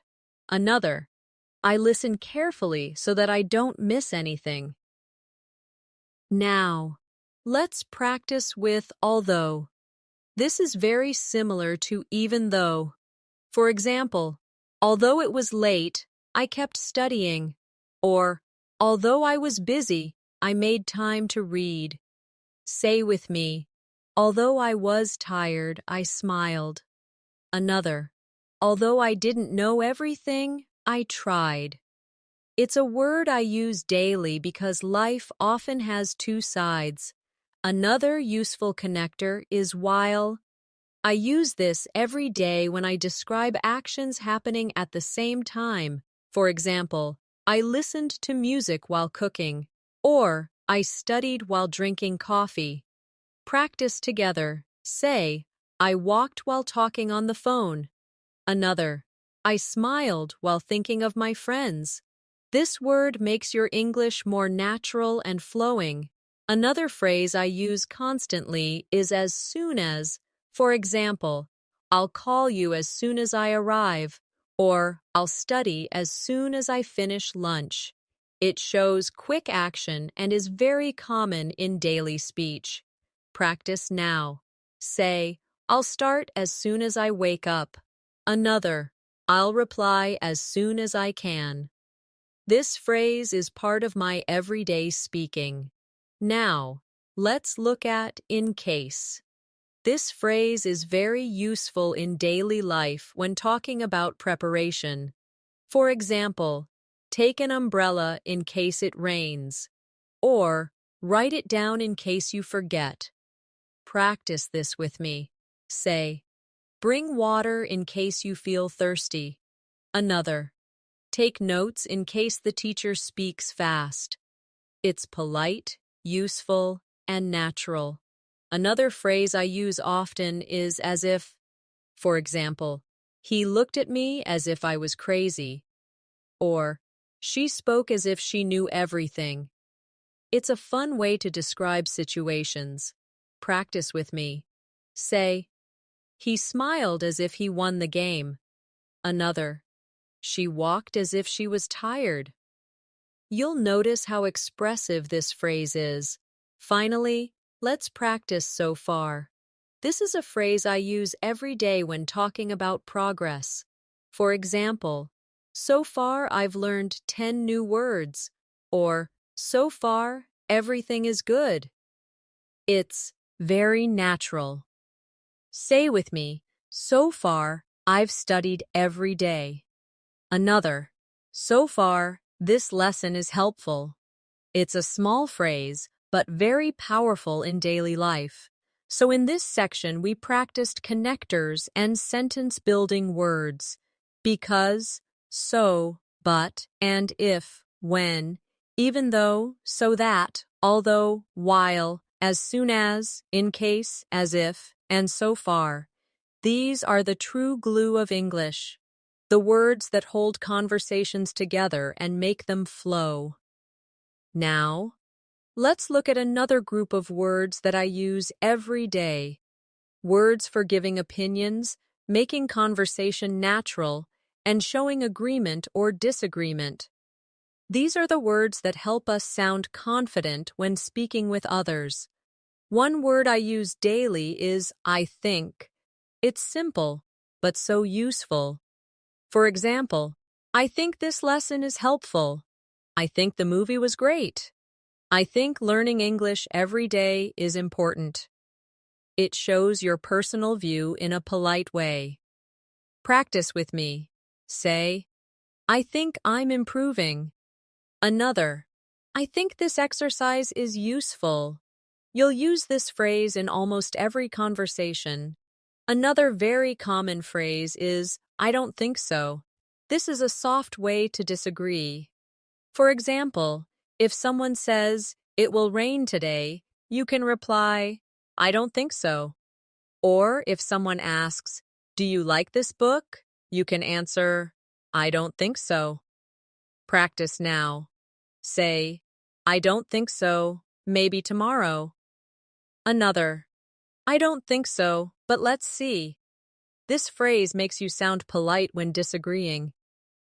Another, I listen carefully so that I don't miss anything. Now, let's practice with although. This is very similar to even though. For example, although it was late, I kept studying. Or, although I was busy, I made time to read. Say with me, although I was tired, I smiled. Another, although I didn't know everything, I tried. It's a word I use daily because life often has two sides. Another useful connector is while. I use this every day when I describe actions happening at the same time. For example, I listened to music while cooking, or I studied while drinking coffee. Practice together. Say, I walked while talking on the phone. Another, I smiled while thinking of my friends. This word makes your English more natural and flowing. Another phrase I use constantly is as soon as. For example, I'll call you as soon as I arrive, or I'll study as soon as I finish lunch. It shows quick action and is very common in daily speech. Practice now. Say, I'll start as soon as I wake up. Another, I'll reply as soon as I can. This phrase is part of my everyday speaking. Now, let's look at in case. This phrase is very useful in daily life when talking about preparation. For example, take an umbrella in case it rains, or write it down in case you forget. Practice this with me. Say, bring water in case you feel thirsty. Another, take notes in case the teacher speaks fast. It's polite, useful, and natural. Another phrase I use often is as if. For example, he looked at me as if I was crazy. Or, she spoke as if she knew everything. It's a fun way to describe situations. Practice with me. Say, he smiled as if he won the game. Another, she walked as if she was tired. You'll notice how expressive this phrase is. Finally, let's practice so far. This is a phrase I use every day when talking about progress. For example, so far I've learned 10 new words, or so far everything is good. It's very natural. Say with me, so far, I've studied every day. Another, so far, this lesson is helpful. It's a small phrase, but very powerful in daily life. So in this section, we practiced connectors and sentence-building words. Because, so, but, and if, when, even though, so that, although, while, as soon as, in case, as if, and so far. These are the true glue of English, the words that hold conversations together and make them flow. Now, let's look at another group of words that I use every day. Words for giving opinions, making conversation natural, and showing agreement or disagreement. These are the words that help us sound confident when speaking with others. One word I use daily is I think. It's simple, but so useful. For example, I think this lesson is helpful. I think the movie was great. I think learning English every day is important. It shows your personal view in a polite way. Practice with me. Say, I think I'm improving. Another, I think this exercise is useful. You'll use this phrase in almost every conversation. Another very common phrase is, I don't think so. This is a soft way to disagree. For example, if someone says, it will rain today, you can reply, I don't think so. Or if someone asks, do you like this book? You can answer, I don't think so. Practice now. Say, I don't think so, maybe tomorrow. Another, I don't think so, but let's see. This phrase makes you sound polite when disagreeing.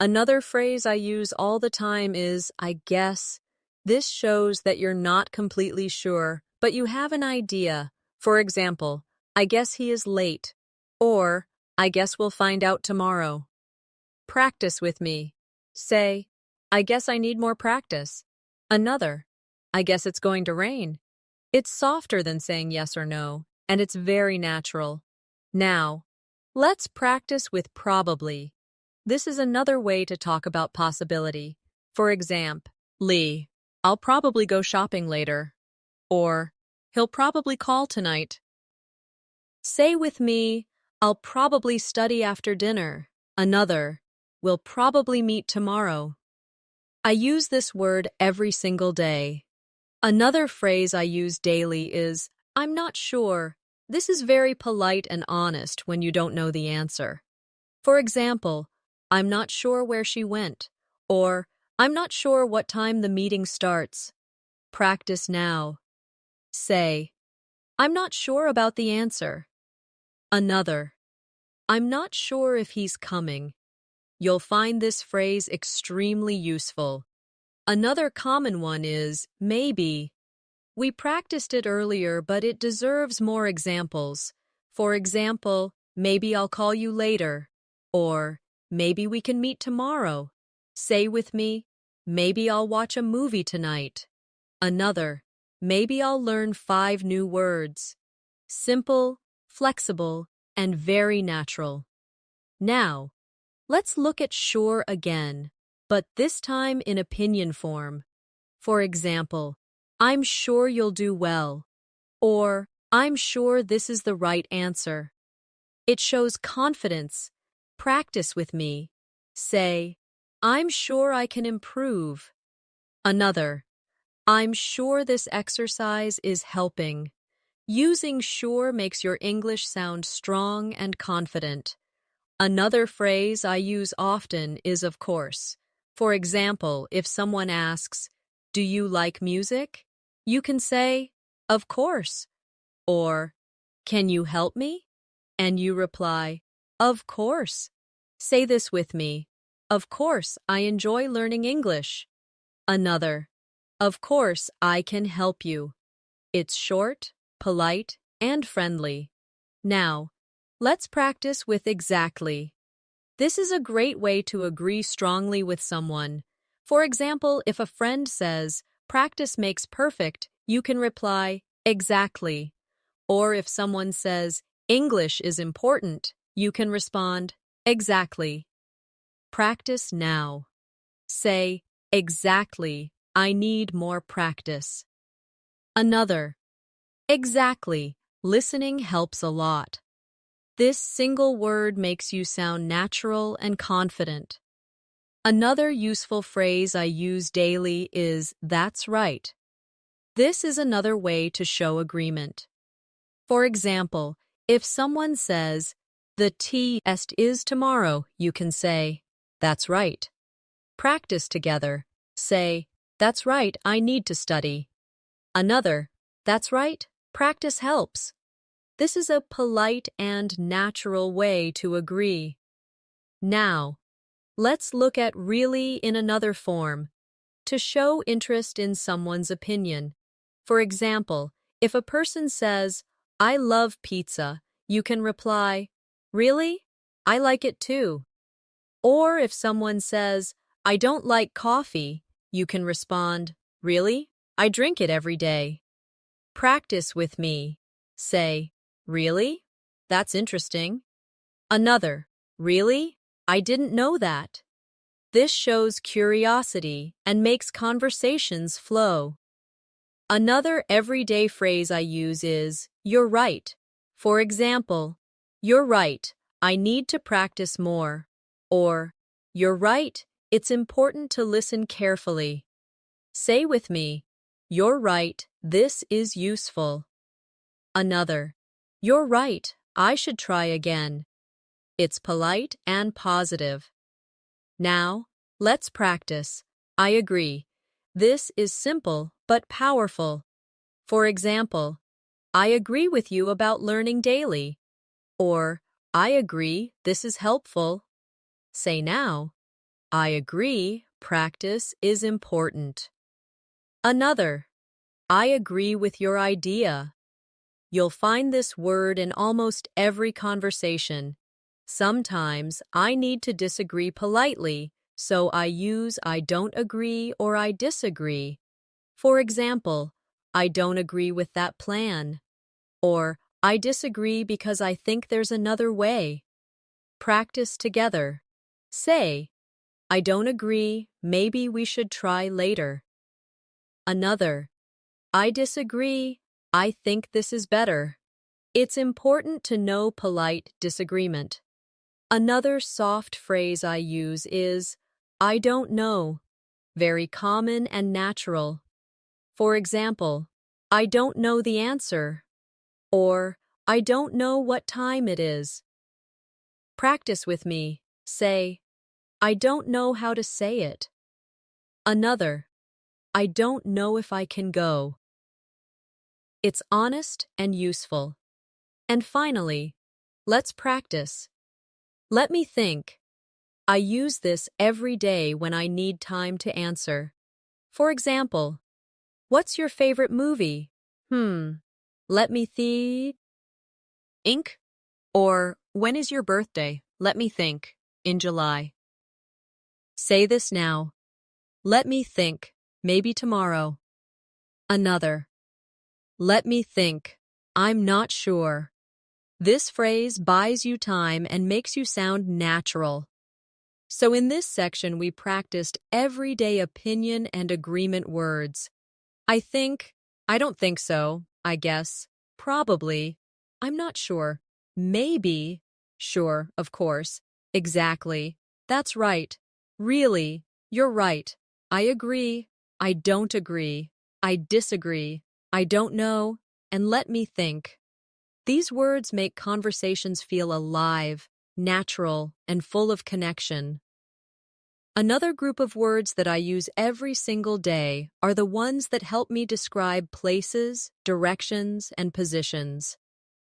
Another phrase I use all the time is, I guess. This shows that you're not completely sure, but you have an idea. For example, I guess he is late. Or, I guess we'll find out tomorrow. Practice with me. Say, I guess I need more practice. Another, I guess it's going to rain. It's softer than saying yes or no, and it's very natural. Now, let's practice with probably. This is another way to talk about possibility. For example, Lee, I'll probably go shopping later. Or, he'll probably call tonight. Say with me, I'll probably study after dinner. Another, we'll probably meet tomorrow. I use this word every single day. Another phrase I use daily is, I'm not sure. This is very polite and honest when you don't know the answer. For example, I'm not sure where she went, or I'm not sure what time the meeting starts. Practice now. Say, I'm not sure about the answer. Another, I'm not sure if he's coming. You'll find this phrase extremely useful. Another common one is maybe. We practiced it earlier, but it deserves more examples. For example, maybe I'll call you later. Or, maybe we can meet tomorrow. Say with me, maybe I'll watch a movie tonight. Another, maybe I'll learn 5 new words. Simple, flexible, and very natural. Now, let's look at sure again, but this time in opinion form. For example, I'm sure you'll do well. Or, I'm sure this is the right answer. It shows confidence. Practice with me. Say, I'm sure I can improve. Another, I'm sure this exercise is helping. Using sure makes your English sound strong and confident. Another phrase I use often is of course. For example, if someone asks, do you like music? You can say, of course. Or, can you help me? And you reply, of course. Say this with me. Of course, I enjoy learning English. Another, of course, I can help you. It's short, polite, and friendly. Now, let's practice with exactly. This is a great way to agree strongly with someone. For example, if a friend says, practice makes perfect, you can reply, exactly. Or if someone says, English is important, you can respond, exactly. Practice now. Say, exactly, I need more practice. Another, exactly, listening helps a lot. This single word makes you sound natural and confident. Another useful phrase I use daily is, that's right. This is another way to show agreement. For example, if someone says, the test is tomorrow, you can say, that's right. Practice together. Say, that's right, I need to study. Another, that's right, practice helps. This is a polite and natural way to agree. Now, let's look at really in another form, to show interest in someone's opinion. For example, if a person says, I love pizza, you can reply, really? I like it too. Or if someone says, I don't like coffee, you can respond, really? I drink it every day. Practice with me. Say, really? That's interesting. Another, really? I didn't know that. This shows curiosity and makes conversations flow. Another everyday phrase I use is, you're right. For example, you're right, I need to practice more. Or, you're right, it's important to listen carefully. Say with me, you're right, this is useful. Another, you're right, I should try again. It's polite and positive. Now, let's practice. I agree. This is simple but powerful. For example, I agree with you about learning daily. Or, I agree, this is helpful. Say now, I agree, practice is important. Another, I agree with your idea. You'll find this word in almost every conversation. Sometimes I need to disagree politely, so I use I don't agree or I disagree. For example, I don't agree with that plan. Or, I disagree because I think there's another way. Practice together. Say, I don't agree, maybe we should try later. Another, I disagree, I think this is better. It's important to know polite disagreement. Another soft phrase I use is, I don't know. Very common and natural. For example, I don't know the answer. Or, I don't know what time it is. Practice with me. Say, I don't know how to say it. Another, I don't know if I can go. It's honest and useful. And finally, let's practice. Let me think. I use this every day when I need time to answer. For example, what's your favorite movie? Let me think. Ink? Or, when is your birthday? Let me think. In July. Say this now. Let me think. Maybe tomorrow. Another. Let me think. I'm not sure. This phrase buys you time and makes you sound natural. So in this section, we practiced everyday opinion and agreement words. I think, I don't think so, I guess, probably, I'm not sure, maybe, sure, of course, exactly, that's right, really, you're right, I agree, I don't agree, I disagree, I don't know, and let me think. These words make conversations feel alive, natural, and full of connection. Another group of words that I use every single day are the ones that help me describe places, directions, and positions.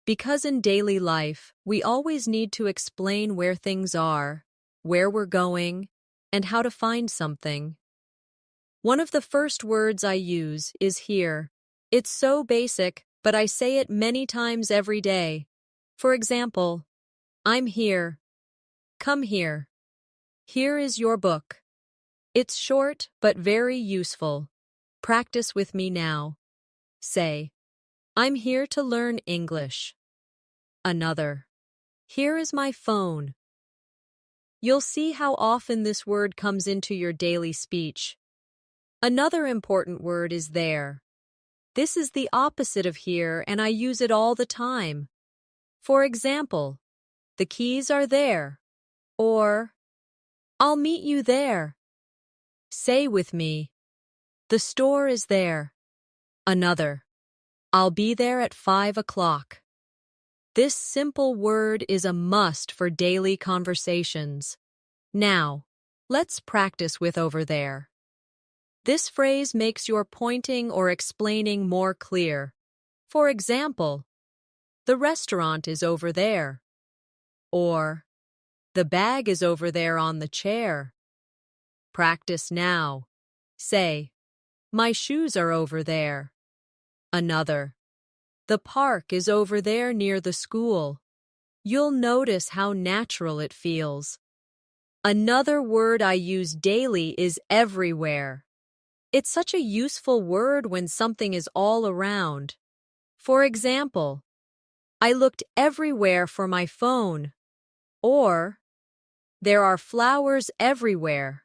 Because in daily life, we always need to explain where things are, where we're going, and how to find something. One of the first words I use is here. It's so basic, but I say it many times every day. For example, I'm here. Come here. Here is your book. It's short but very useful. Practice with me now. Say, I'm here to learn English. Another. Here is my phone. You'll see how often this word comes into your daily speech. Another important word is there. This is the opposite of here, and I use it all the time. For example, the keys are there, or I'll meet you there. Say with me, the store is there. Another, I'll be there at 5 o'clock. This simple word is a must for daily conversations. Now, let's practice with over there. This phrase makes your pointing or explaining more clear. For example, the restaurant is over there. Or, the bag is over there on the chair. Practice now. Say, my shoes are over there. Another, the park is over there near the school. You'll notice how natural it feels. Another word I use daily is everywhere. It's such a useful word when something is all around. For example, I looked everywhere for my phone. Or, there are flowers everywhere.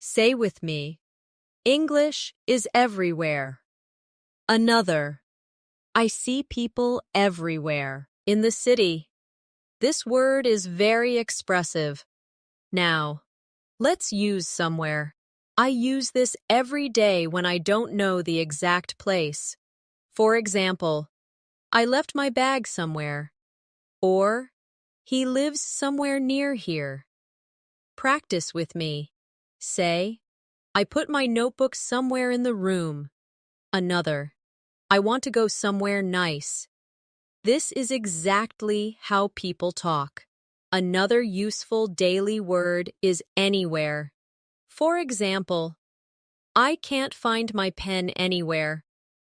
Say with me, English is everywhere. Another, I see people everywhere. In the city. This word is very expressive. Now, let's use somewhere. I use this every day when I don't know the exact place. For example, I left my bag somewhere. Or, he lives somewhere near here. Practice with me. Say, I put my notebook somewhere in the room. Another, I want to go somewhere nice. This is exactly how people talk. Another useful daily word is anywhere. For example, I can't find my pen anywhere.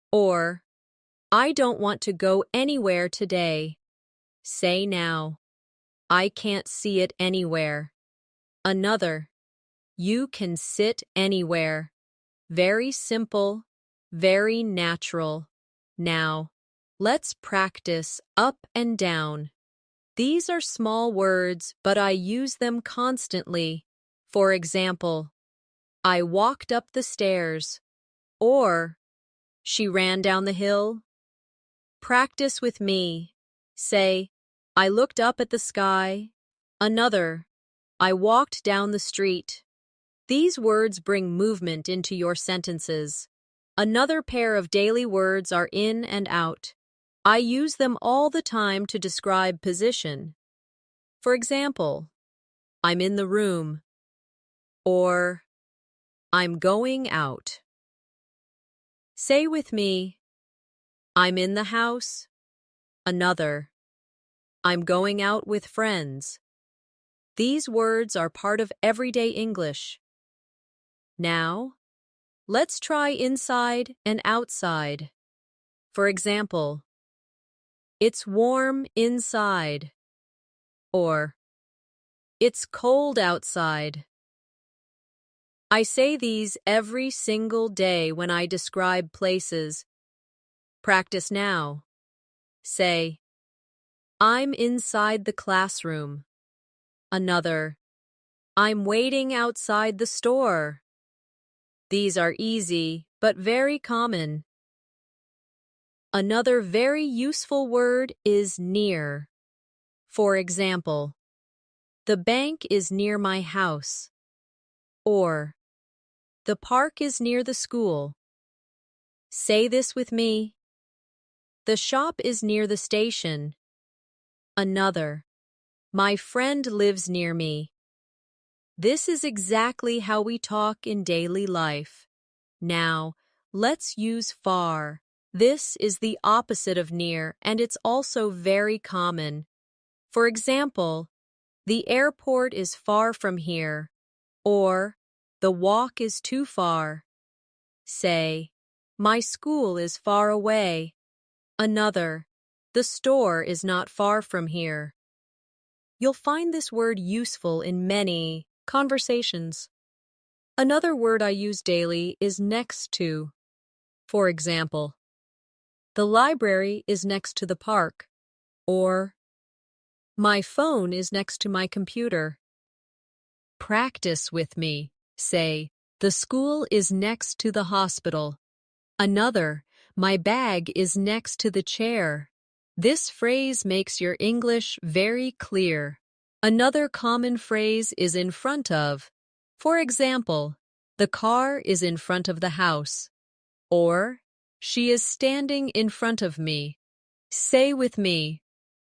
Or, I don't want to go anywhere today. Say now, I can't see it anywhere. Another, you can sit anywhere. Very simple, very natural. Now, let's practice up and down. These are small words, but I use them constantly. For example, I walked up the stairs. Or, she ran down the hill. Practice with me. Say, I looked up at the sky. Another, I walked down the street. These words bring movement into your sentences. Another pair of daily words are in and out. I use them all the time to describe position. For example, I'm in the room. Or, I'm going out. Say with me, I'm in the house. Another, I'm going out with friends. These words are part of everyday English. Now, let's try inside and outside. For example, it's warm inside. Or, it's cold outside. I say these every single day when I describe places. Practice now. Say, I'm inside the classroom. Another, I'm waiting outside the store. These are easy, but very common. Another very useful word is near. For example, the bank is near my house. Or, the park is near the school. Say this with me. The shop is near the station. Another, my friend lives near me. This is exactly how we talk in daily life. Now, let's use far. This is the opposite of near, and it's also very common. For example, the airport is far from here. Or, the walk is too far. Say, my school is far away. Another, the store is not far from here. You'll find this word useful in many conversations. Another word I use daily is next to. For example, the library is next to the park. Or, My phone is next to my computer. Practice with me. Say, the school is next to the hospital. Another, my bag is next to the chair. This phrase makes your English very clear. Another common phrase is in front of. For example, the car is in front of the house. Or, she is standing in front of me. Say with me,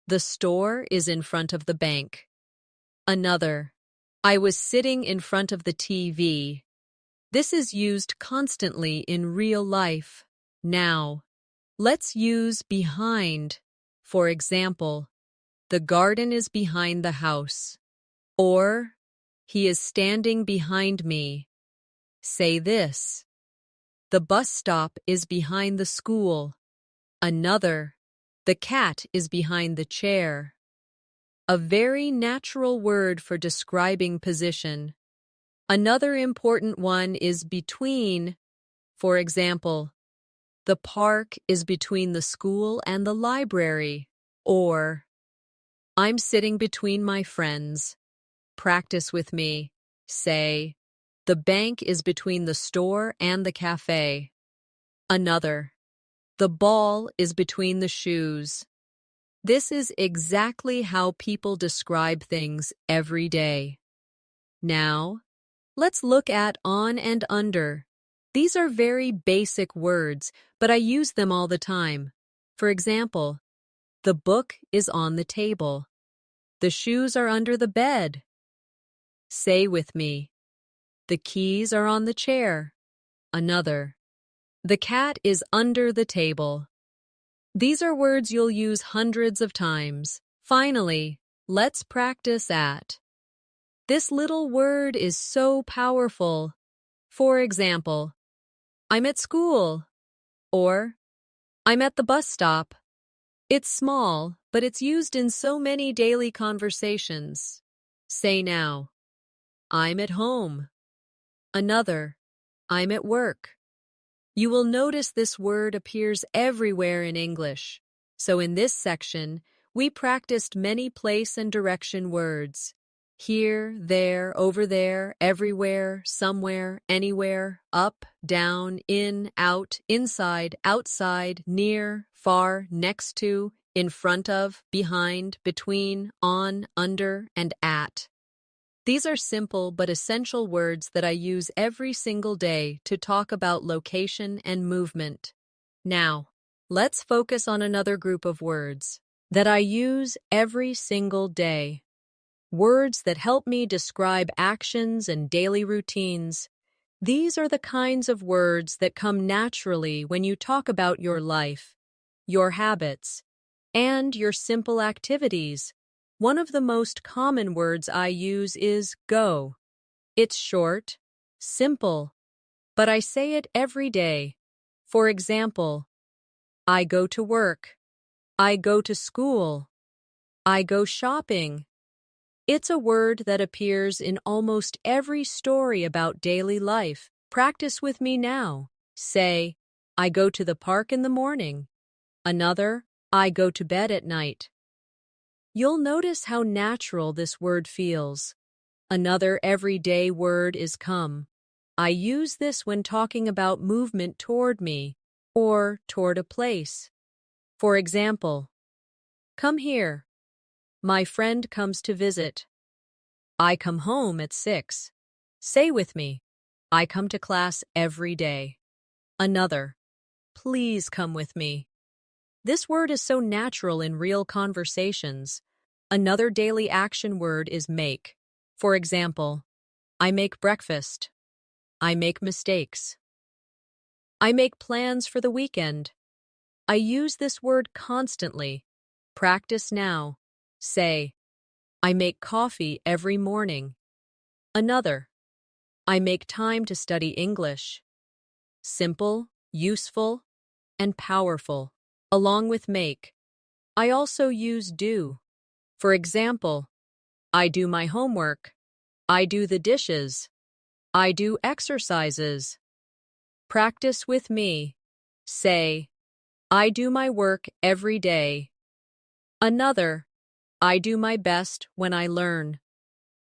the store is in front of the bank. Another, I was sitting in front of the TV. This is used constantly in real life. Now, let's use behind. For example, the garden is behind the house. Or, he is standing behind me. Say this. The bus stop is behind the school. Another, the cat is behind the chair. A very natural word for describing position. Another important one is between. For example, the park is between the school and the library. Or, I'm sitting between my friends. Practice with me. Say, the bank is between the store and the cafe. Another, the ball is between the shoes. This is exactly how people describe things every day. Now, let's look at on and under. These are very basic words, but I use them all the time. For example, the book is on the table. The shoes are under the bed. Say with me, the keys are on the chair. Another, the cat is under the table. These are words you'll use hundreds of times. Finally, let's practice at. This little word is so powerful. For example, I'm at school, or I'm at the bus stop. It's small, but it's used in so many daily conversations. Say now, I'm at home. Another, I'm at work. You will notice this word appears everywhere in English. So in this section, we practiced many place and direction words. Here, there, over there, everywhere, somewhere, anywhere, up, down, in, out, inside, outside, near, far, next to, in front of, behind, between, on, under, and at. These are simple but essential words that I use every single day to talk about location and movement. Now, let's focus on another group of words that I use every single day. Words that help me describe actions and daily routines. These are the kinds of words that come naturally when you talk about your life, your habits, and your simple activities. One of the most common words I use is go. It's short, simple, but I say it every day. For example, I go to work. I go to school. I go shopping. It's a word that appears in almost every story about daily life. Practice with me now. Say, I go to the park in the morning. Another, I go to bed at night. You'll notice how natural this word feels. Another everyday word is come. I use this when talking about movement toward me or toward a place. For example, come here. My friend comes to visit. I come home at 6. Say with me, I come to class every day. Another, please come with me. This word is so natural in real conversations. Another daily action word is make. For example, I make breakfast. I make mistakes. I make plans for the weekend. I use this word constantly. Practice now. Say, I make coffee every morning. Another, I make time to study English. Simple, useful, and powerful. Along with make, I also use do. For example, I do my homework. I do the dishes. I do exercises. Practice with me. Say, I do my work every day. Another, I do my best when I learn.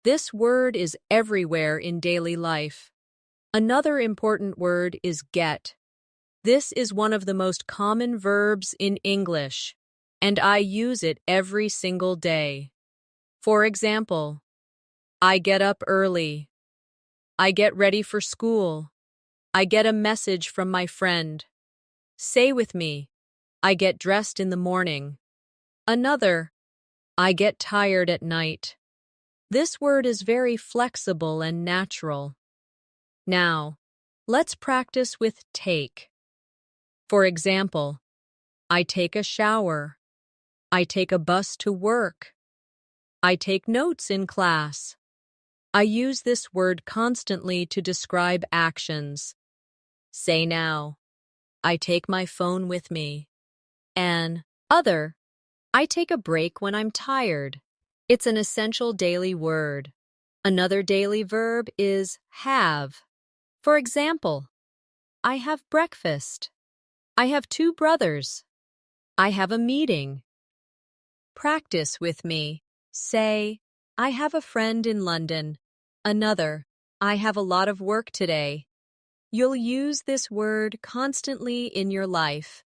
This word is everywhere in daily life. Another important word is get. This is one of the most common verbs in English, and I use it every single day. For example, I get up early. I get ready for school. I get a message from my friend. Say with me, I get dressed in the morning. Another, I get tired at night. This word is very flexible and natural. Now, let's practice with take. For example, I take a shower. I take a bus to work. I take notes in class. I use this word constantly to describe actions. Say now, I take my phone with me. And other, I take a break when I'm tired. It's an essential daily word. Another daily verb is have. For example, I have breakfast. I have 2 brothers. I have a meeting. Practice with me. Say, I have a friend in London. Another, I have a lot of work today. You'll use this word constantly in your life.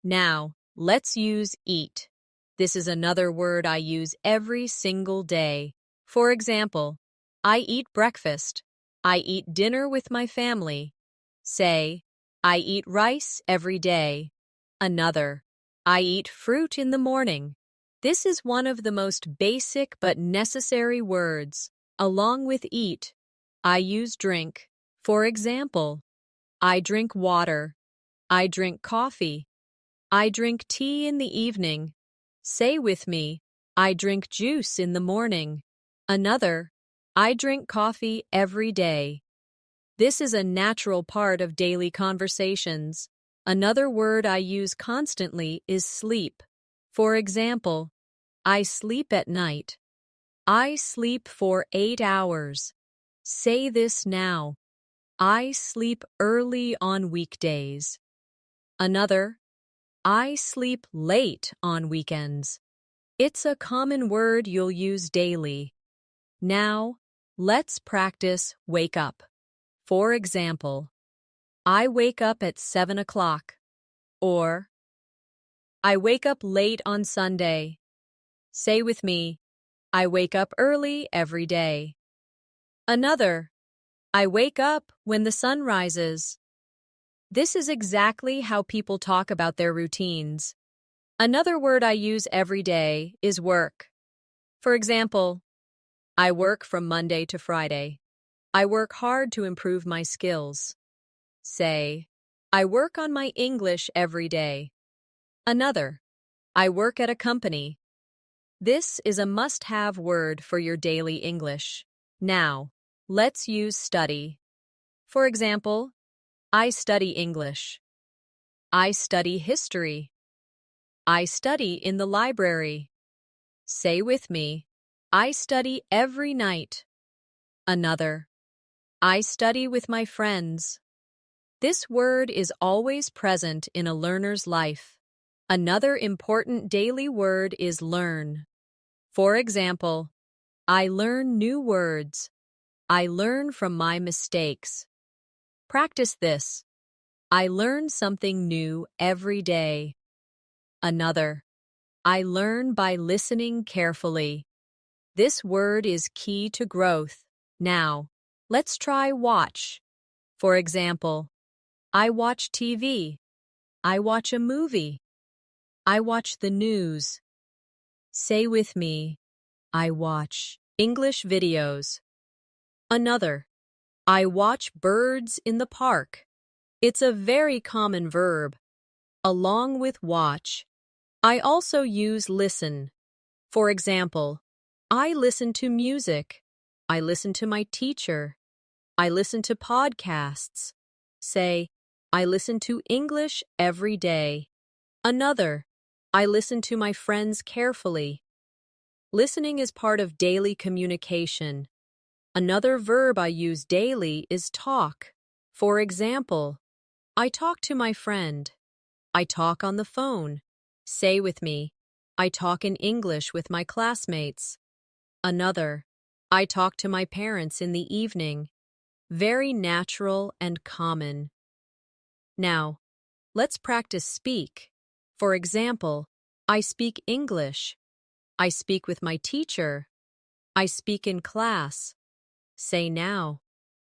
Now, let's use eat. This is another word I use every single day. For example, I eat breakfast. I eat dinner with my family. Say, I eat rice every day. Another, I eat fruit in the morning. This is one of the most basic but necessary words. Along with eat, I use drink. For example, I drink water. I drink coffee. I drink tea in the evening. Say with me, I drink juice in the morning. Another, I drink coffee every day. This is a natural part of daily conversations. Another word I use constantly is sleep. For example, I sleep at night. I sleep for 8 hours. Say this now. I sleep early on weekdays. Another, I sleep late on weekends. It's a common word you'll use daily. Now, let's practice wake up. For example, I wake up at 7 o'clock. Or, I wake up late on Sunday. Say with me, I wake up early every day. Another, I wake up when the sun rises. This is exactly how people talk about their routines. Another word I use every day is work. For example, I work from Monday to Friday. I work hard to improve my skills. Say, I work on my English every day. Another, I work at a company. This is a must-have word for your daily English. Now, let's use study. For example, I study English. I study history. I study in the library. Say with me, I study every night. Another, I study with my friends. This word is always present in a learner's life. Another important daily word is learn. For example, I learn new words. I learn from my mistakes. Practice this. I learn something new every day. Another, I learn by listening carefully. This word is key to growth. Now, let's try watch. For example, I watch TV. I watch a movie. I watch the news. Say with me, I watch English videos. Another, I watch birds in the park. It's a very common verb. Along with watch, I also use listen. For example, I listen to music. I listen to my teacher. I listen to podcasts. Say, I listen to English every day. Another, I listen to my friends carefully. Listening is part of daily communication. Another verb I use daily is talk. For example, I talk to my friend. I talk on the phone. Say with me, I talk in English with my classmates. Another, I talk to my parents in the evening. Very natural and common. Now, let's practice speak. For example, I speak English. I speak with my teacher. I speak in class. Say now.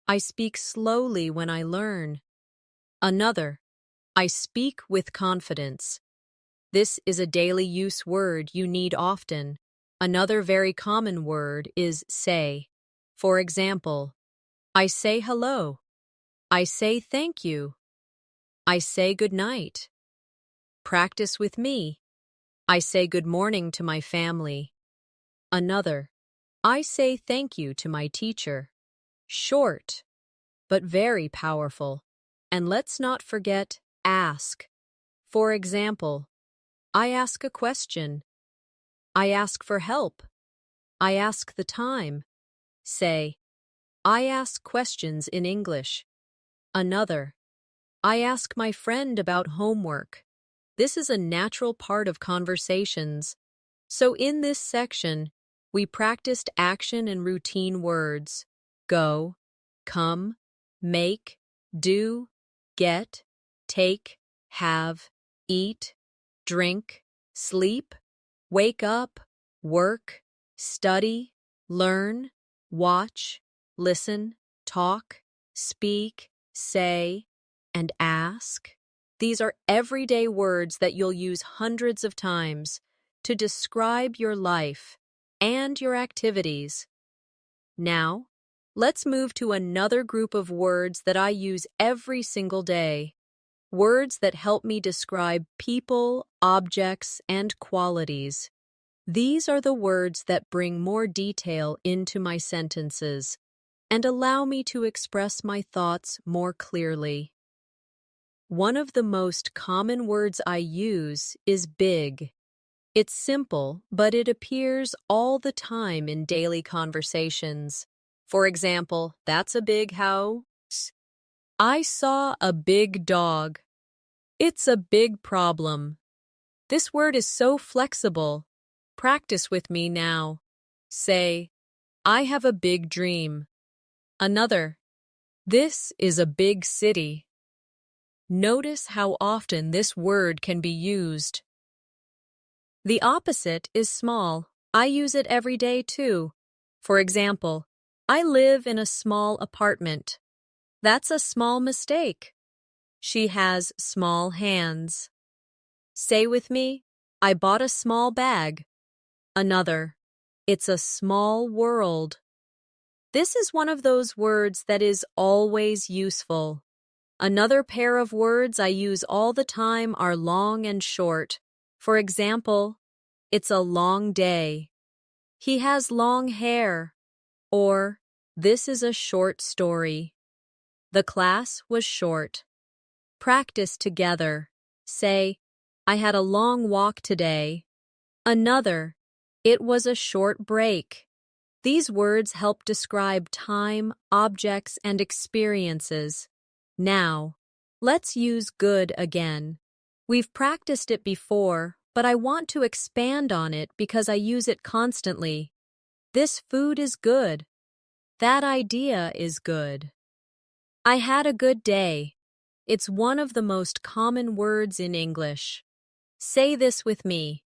I speak slowly when I learn. Another, I speak with confidence. This is a daily use word you need often. Another very common word is say. For example, I say hello. I say thank you. I say good night. Practice with me. I say good morning to my family. Another, I say thank you to my teacher. Short, but very powerful. And let's not forget ask. For example, I ask a question. I ask for help. I ask the time. Say, I ask questions in English. Another, I ask my friend about homework. This is a natural part of conversations. So in this section, we practiced action and routine words. Go, come, make, do, get, take, have, eat, drink, sleep, wake up, work, study, learn, watch, listen, talk, speak, say, and ask. These are everyday words that you'll use hundreds of times to describe your life and your activities. Now, let's move to another group of words that I use every single day. Words that help me describe people, objects, and qualities. These are the words that bring more detail into my sentences and allow me to express my thoughts more clearly. One of the most common words I use is big. It's simple, but it appears all the time in daily conversations. For example, that's a big house. I saw a big dog. It's a big problem. This word is so flexible. Practice with me now. Say, I have a big dream. Another, this is a big city. Notice how often this word can be used. The opposite is small. I use it every day too. For example, I live in a small apartment. That's a small mistake. She has small hands. Say with me, I bought a small bag. Another, it's a small world. This is one of those words that is always useful. Another pair of words I use all the time are long and short. For example, it's a long day. He has long hair. Or, this is a short story. The class was short. Practice together. Say, I had a long walk today. Another, it was a short break. These words help describe time, objects, and experiences. Now, let's use good again. We've practiced it before, but I want to expand on it because I use it constantly. This food is good. That idea is good. I had a good day. It's one of the most common words in English. Say this with me.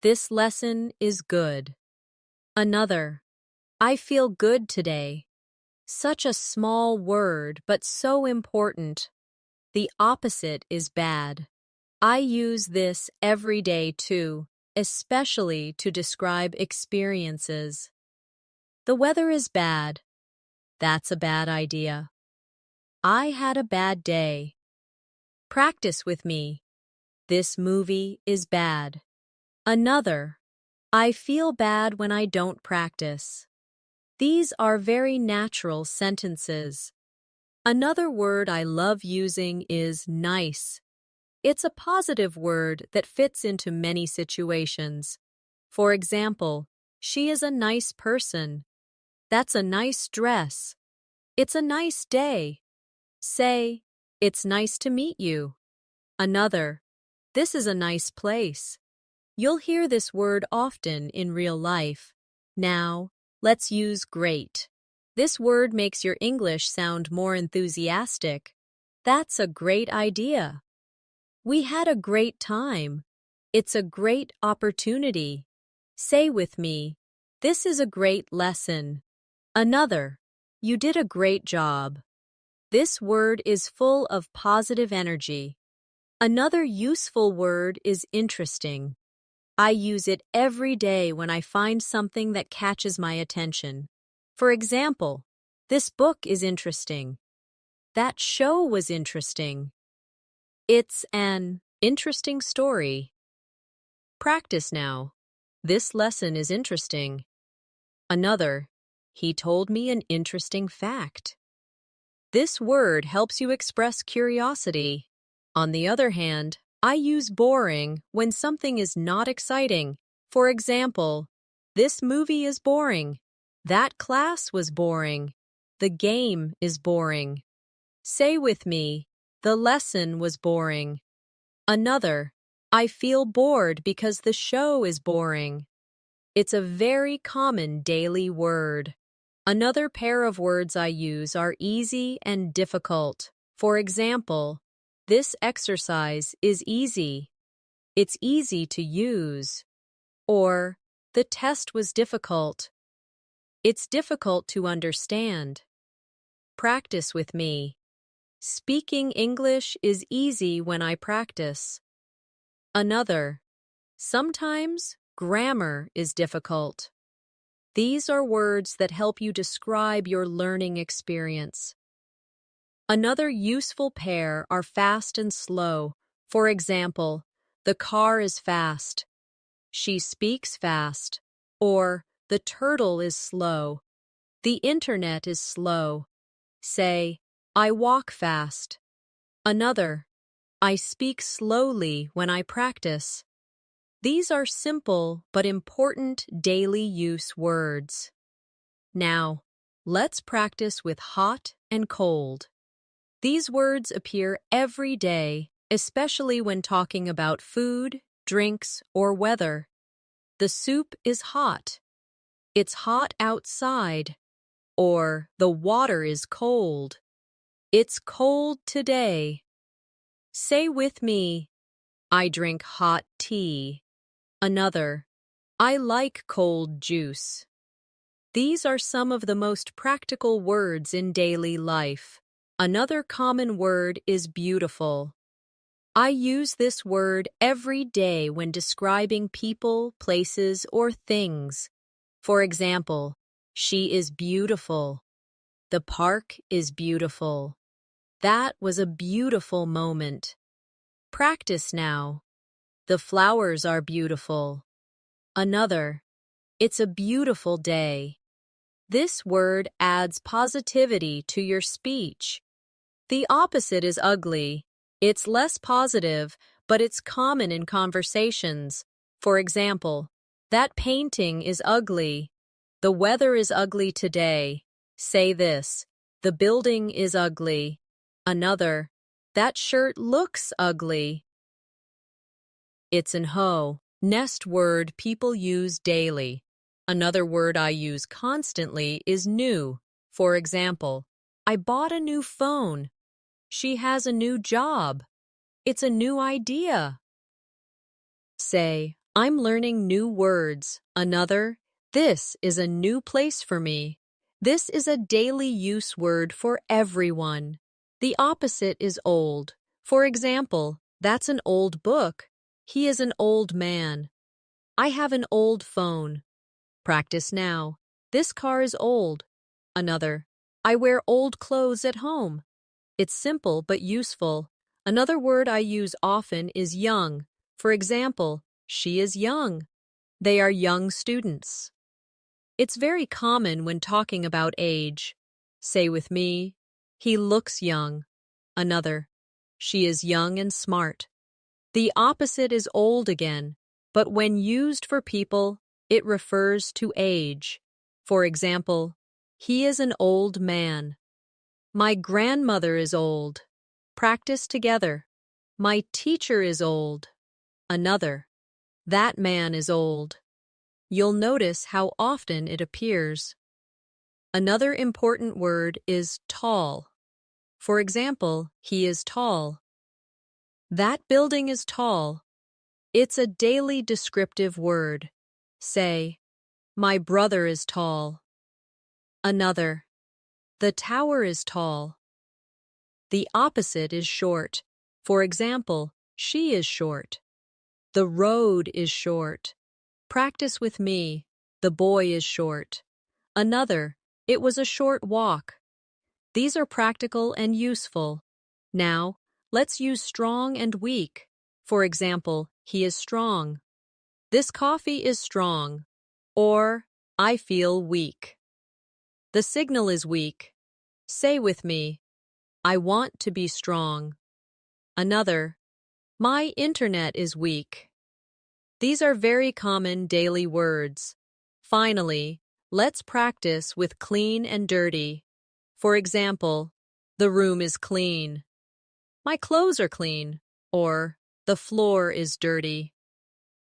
This lesson is good. Another, I feel good today. Such a small word, but so important. The opposite is bad. I use this every day too, especially to describe experiences. The weather is bad. That's a bad idea. I had a bad day. Practice with me. This movie is bad. Another, I feel bad when I don't practice. These are very natural sentences. Another word I love using is nice. It's a positive word that fits into many situations. For example, she is a nice person. That's a nice dress. It's a nice day. Say, it's nice to meet you. Another, this is a nice place. You'll hear this word often in real life. Now, let's use great. This word makes your English sound more enthusiastic. That's a great idea. We had a great time. It's a great opportunity. Say with me, this is a great lesson. Another, you did a great job. This word is full of positive energy. Another useful word is interesting. I use it every day when I find something that catches my attention. For example, this book is interesting. That show was interesting. It's an interesting story. Practice now. This lesson is interesting. Another, he told me an interesting fact. This word helps you express curiosity. On the other hand, I use boring when something is not exciting. For example, this movie is boring. That class was boring. The game is boring. Say with me, the lesson was boring. Another, I feel bored because the show is boring. It's a very common daily word. Another pair of words I use are easy and difficult. For example, this exercise is easy. It's easy to use. Or, the test was difficult. It's difficult to understand. Practice with me. Speaking English is easy when I practice. Another, sometimes grammar is difficult. These are words that help you describe your learning experience. Another useful pair are fast and slow. For example, the car is fast. She speaks fast. Or, the turtle is slow. The internet is slow. Say, I walk fast. Another, I speak slowly when I practice. These are simple but important daily use words. Now, let's practice with hot and cold. These words appear every day, especially when talking about food, drinks, or weather. The soup is hot. It's hot outside. Or the water is cold. It's cold today. Say with me, I drink hot tea. Another, I like cold juice. These are some of the most practical words in daily life. Another common word is beautiful. I use this word every day when describing people, places, or things. For example, she is beautiful. The park is beautiful. That was a beautiful moment. Practice now. The flowers are beautiful. Another, it's a beautiful day. This word adds positivity to your speech. The opposite is ugly. It's less positive, but it's common in conversations. For example, that painting is ugly. The weather is ugly today. Say this, the building is ugly. Another, that shirt looks ugly. It's an ho. Nest word people use daily. Another word I use constantly is new. For example, I bought a new phone. She has a new job. It's a new idea. Say, I'm learning new words. Another, this is a new place for me. This is a daily use word for everyone. The opposite is old. For example, that's an old book. He is an old man. I have an old phone. Practice now. This car is old. Another, I wear old clothes at home. It's simple but useful. Another word I use often is young. For example, she is young. They are young students. It's very common when talking about age. Say with me, he looks young. Another, she is young and smart. The opposite is old again, but when used for people, it refers to age. For example, he is an old man. My grandmother is old. Practice together. My teacher is old. Another, That man is old. You'll notice how often it appears. Another important word is tall. For example, he is tall. That building is tall. It's a daily descriptive word. Say, my brother is tall. Another, the tower is tall. The opposite is short. For example, she is short. The road is short. Practice with me. The boy is short. Another, it was a short walk. These are practical and useful. Now, let's use strong and weak. For example, he is strong. This coffee is strong. Or, I feel weak. The signal is weak. Say with me, I want to be strong. Another, my internet is weak. These are very common daily words. Finally, let's practice with clean and dirty. For example, the room is clean. My clothes are clean. Or, the floor is dirty.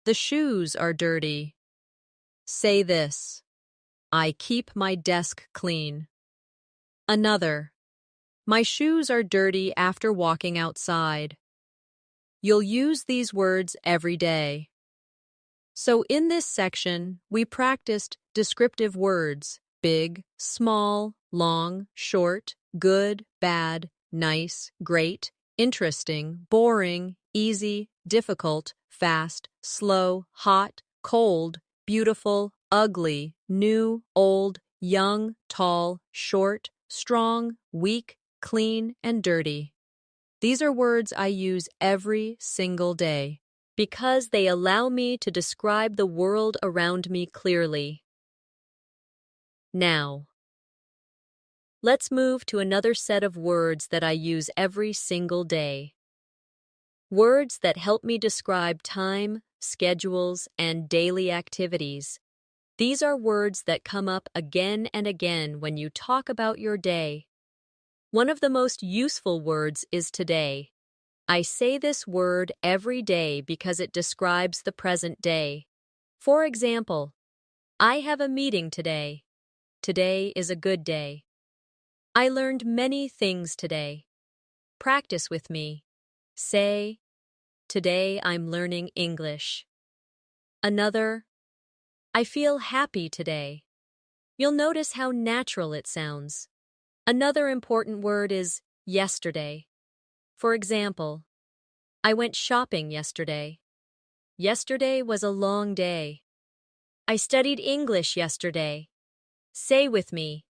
The shoes are dirty. Say this, I keep my desk clean. Another, my shoes are dirty after walking outside. You'll use these words every day. So in this section, we practiced descriptive words: big, small, long, short, good, bad, nice, great, interesting, boring, easy, difficult, fast, slow, hot, cold, beautiful, ugly, new, old, young, tall, short, strong, weak, clean, and dirty. These are words I use every single day because they allow me to describe the world around me clearly. Now, let's move to another set of words that I use every single day. Words that help me describe time, schedules, and daily activities. These are words that come up again and again when you talk about your day. One of the most useful words is today. I say this word every day because it describes the present day. For example, I have a meeting today. Today is a good day. I learned many things today. Practice with me. Say, today I'm learning English. Another, I feel happy today. You'll notice how natural it sounds. Another important word is yesterday. For example, I went shopping yesterday. Yesterday was a long day. I studied English yesterday. Say with me,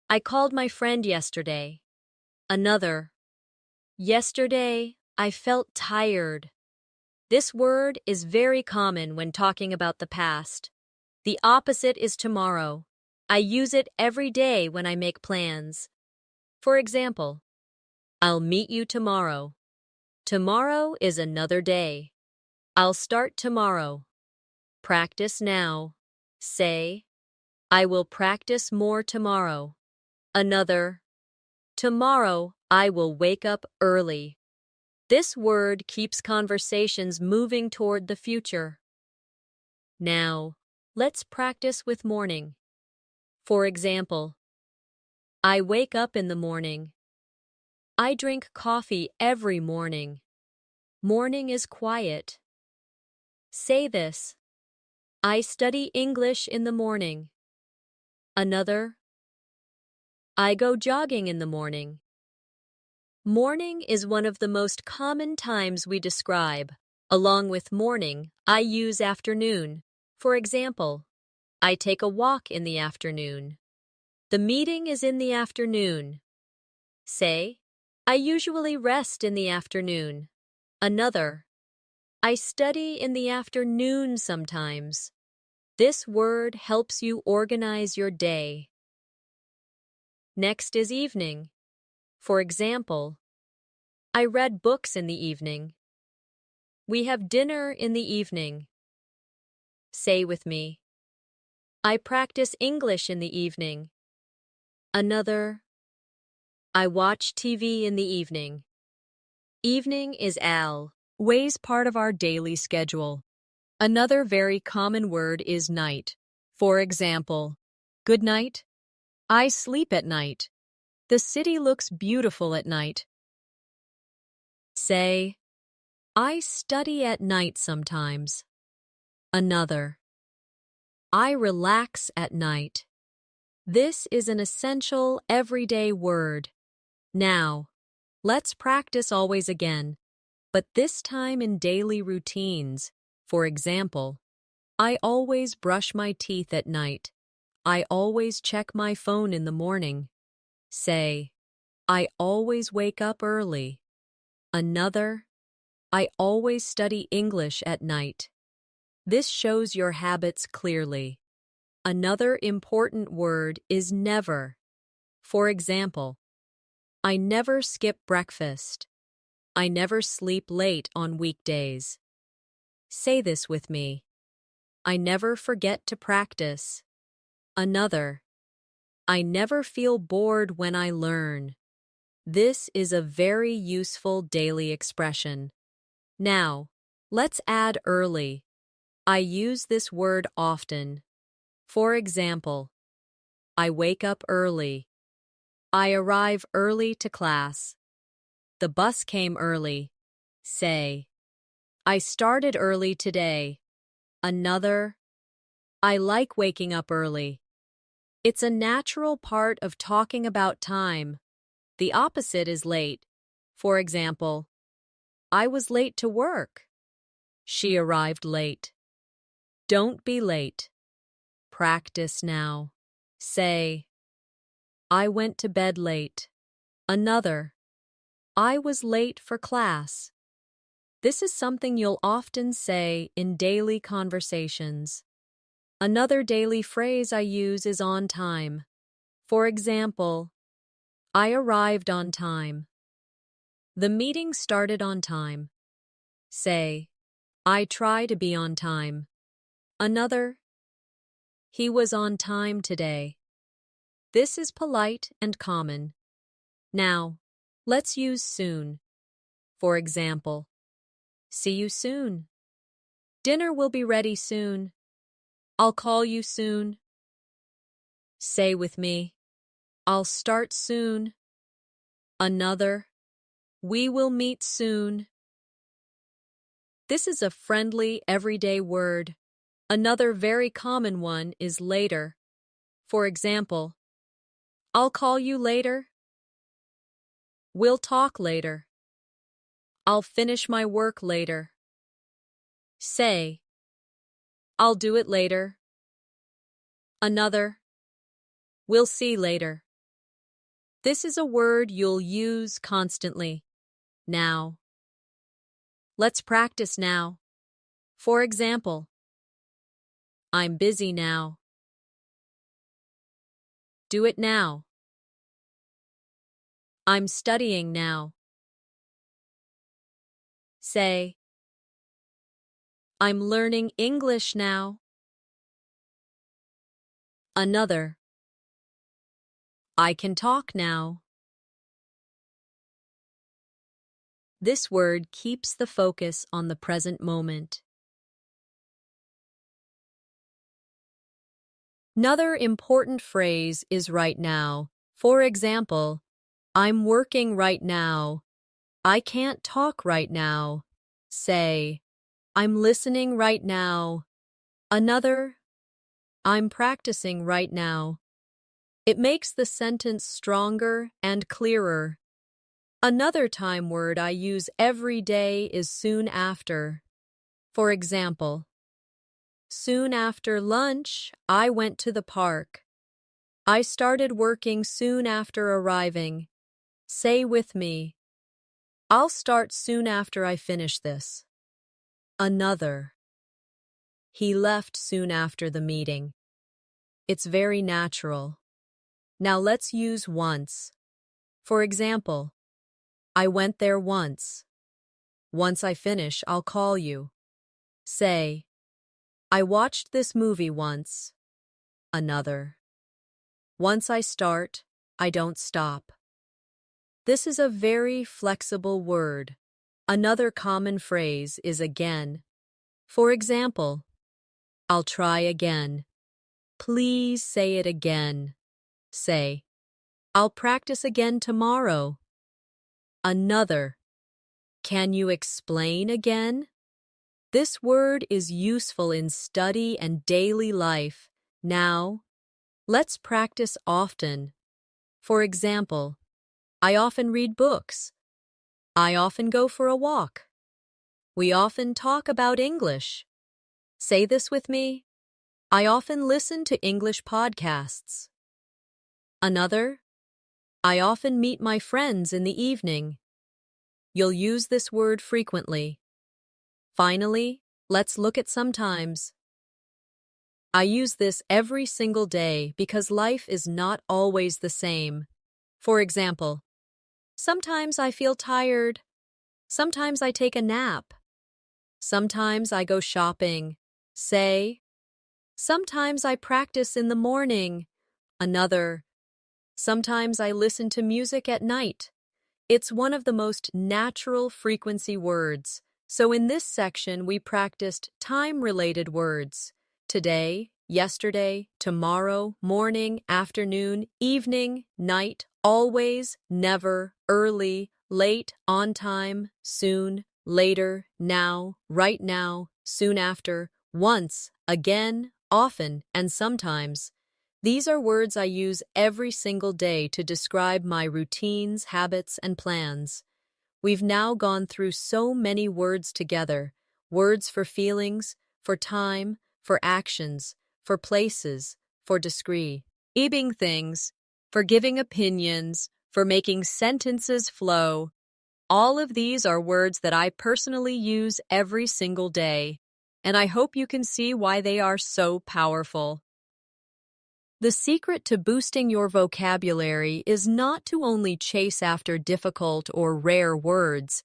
I called my friend yesterday. Another, yesterday I felt tired. This word is very common when talking about the past. The opposite is tomorrow. I use it every day when I make plans. For example, I'll meet you tomorrow. Tomorrow is another day. I'll start tomorrow. Practice now. Say, I will practice more tomorrow. Another, tomorrow I will wake up early. This word keeps conversations moving toward the future. Now, let's practice with morning. For example, I wake up in the morning. I drink coffee every morning. Morning is quiet. Say this, I study English in the morning. Another, I go jogging in the morning. Morning is one of the most common times we describe. Along with morning, I use afternoon. For example, I take a walk in the afternoon. The meeting is in the afternoon. Say, I usually rest in the afternoon. Another, I study in the afternoon sometimes. This word helps you organize your day. Next is evening. For example, I read books in the evening. We have dinner in the evening. Say with me, I practice English in the evening. Another, I watch TV in the evening. Evening is always part of our daily schedule. Another very common word is night. For example, good night. I sleep at night. The city looks beautiful at night. Say, I study at night sometimes. Another, I relax at night. This is an essential, everyday word. Now, let's practice always again, but this time in daily routines. For example, I always brush my teeth at night. I always check my phone in the morning. Say, I always wake up early. Another, I always study English at night. This shows your habits clearly. Another important word is never. For example, I never skip breakfast. I never sleep late on weekdays. Say this with me. I never forget to practice. Another, I never feel bored when I learn. This is a very useful daily expression. Now, let's add early. I use this word often. For example, I wake up early. I arrive early to class. The bus came early. Say, I started early today. Another, I like waking up early. It's a natural part of talking about time. The opposite is late. For example, I was late to work. She arrived late. Don't be late. Practice now. Say, I went to bed late. Another, I was late for class. This is something you'll often say in daily conversations. Another daily phrase I use is on time. For example, I arrived on time. The meeting started on time. Say, I try to be on time. Another, he was on time today. This is polite and common. Now, let's use soon. For example, see you soon. Dinner will be ready soon. I'll call you soon. Say with me, I'll start soon. Another, we will meet soon. This is a friendly, everyday word. Another very common one is later. For example, I'll call you later. We'll talk later. I'll finish my work later. Say, I'll do it later. Another, we'll see later. This is a word you'll use constantly. Now. Let's practice now. For example, I'm busy now. Do it now. I'm studying now. Say, I'm learning English now. Another, I can talk now. This word keeps the focus on the present moment. Another important phrase is right now. For example, I'm working right now. I can't talk right now. Say, I'm listening right now. Another, I'm practicing right now. It makes the sentence stronger and clearer. Another time word I use every day is soon after. For example, soon after lunch, I went to the park. I started working soon after arriving. Say with me, I'll start soon after I finish this. Another, he left soon after the meeting. It's very natural. Now let's use once. For example, I went there once. Once I finish, I'll call you. Say, I watched this movie once. Another, once I start, I don't stop. This is a very flexible word. Another common phrase is again. For example, I'll try again. Please say it again. Say, I'll practice again tomorrow. Another, can you explain again? This word is useful in study and daily life. Now, let's practice often. For example, I often read books. I often go for a walk. We often talk about English. Say this with me. I often listen to English podcasts. Another, I often meet my friends in the evening. You'll use this word frequently. Finally, let's look at sometimes. I use this every single day because life is not always the same. For example, sometimes I feel tired. Sometimes I take a nap. Sometimes I go shopping. Say, sometimes I practice in the morning. Another, sometimes I listen to music at night. It's one of the most natural frequency words. So in this section, we practiced time-related words. Today, yesterday, tomorrow, morning, afternoon, evening, night, always, never, early, late, on time, soon, later, now, right now, soon after, once, again, often, and sometimes. These are words I use every single day to describe my routines, habits, and plans. We've now gone through so many words together, words for feelings, for time, for actions, for places, for describing things, for giving opinions, for making sentences flow. All of these are words that I personally use every single day, and I hope you can see why they are so powerful. The secret to boosting your vocabulary is not to only chase after difficult or rare words.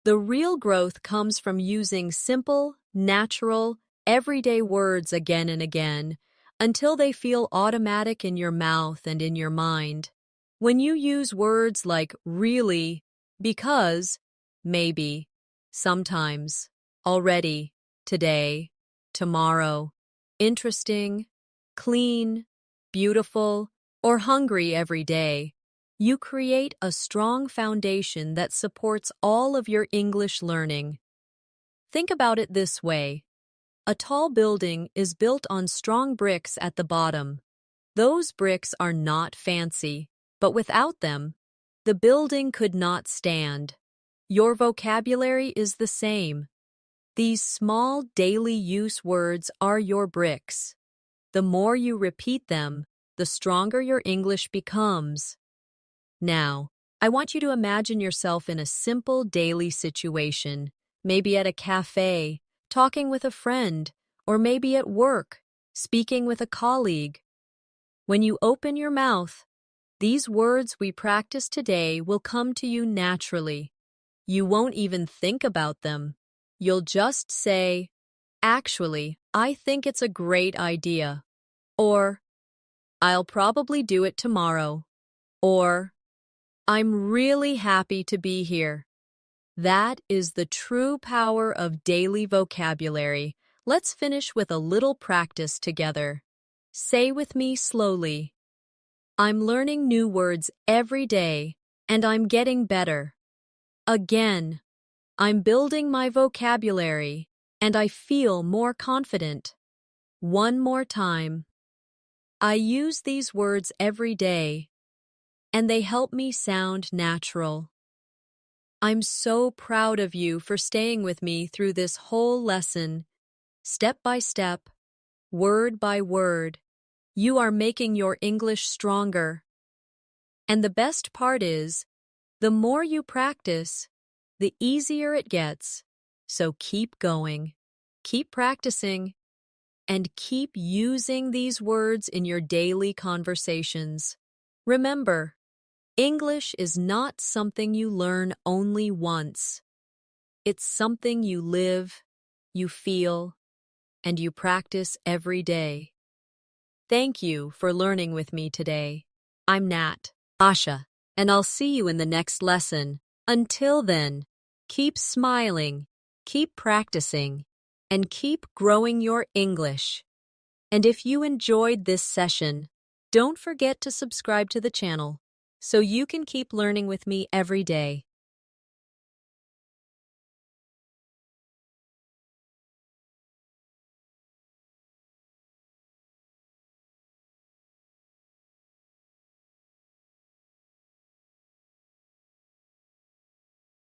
The real growth comes from using simple, natural, everyday words again and again until they feel automatic in your mouth and in your mind. When you use words like really, because, maybe, sometimes, already, today, tomorrow, interesting, clean, beautiful, or hungry every day, you create a strong foundation that supports all of your English learning. Think about it this way. A tall building is built on strong bricks at the bottom. Those bricks are not fancy, but without them, the building could not stand. Your vocabulary is the same. These small daily use words are your bricks. The more you repeat them, the stronger your English becomes. Now, I want you to imagine yourself in a simple daily situation, maybe at a cafe, talking with a friend, or maybe at work, speaking with a colleague. When you open your mouth, these words we practice today will come to you naturally. You won't even think about them. You'll just say, "Actually, I think it's a great idea," or "I'll probably do it tomorrow," or "I'm really happy to be here." That is the true power of daily vocabulary. Let's finish with a little practice together. Say with me slowly, "I'm learning new words every day, and I'm getting better." Again, "I'm building my vocabulary, and I feel more confident." One more time. I use these words every day, and they help me sound natural. I'm so proud of you for staying with me through this whole lesson. Step by step, word by word, you are making your English stronger. And the best part is, the more you practice, the easier it gets. So keep going, keep practicing, and keep using these words in your daily conversations. Remember, English is not something you learn only once. It's something you live, you feel, and you practice every day. Thank you for learning with me today. I'm Nat, Asha, and I'll see you in the next lesson. Until then, keep smiling, keep practicing, and keep growing your English. And if you enjoyed this session, don't forget to subscribe to the channel so you can keep learning with me every day.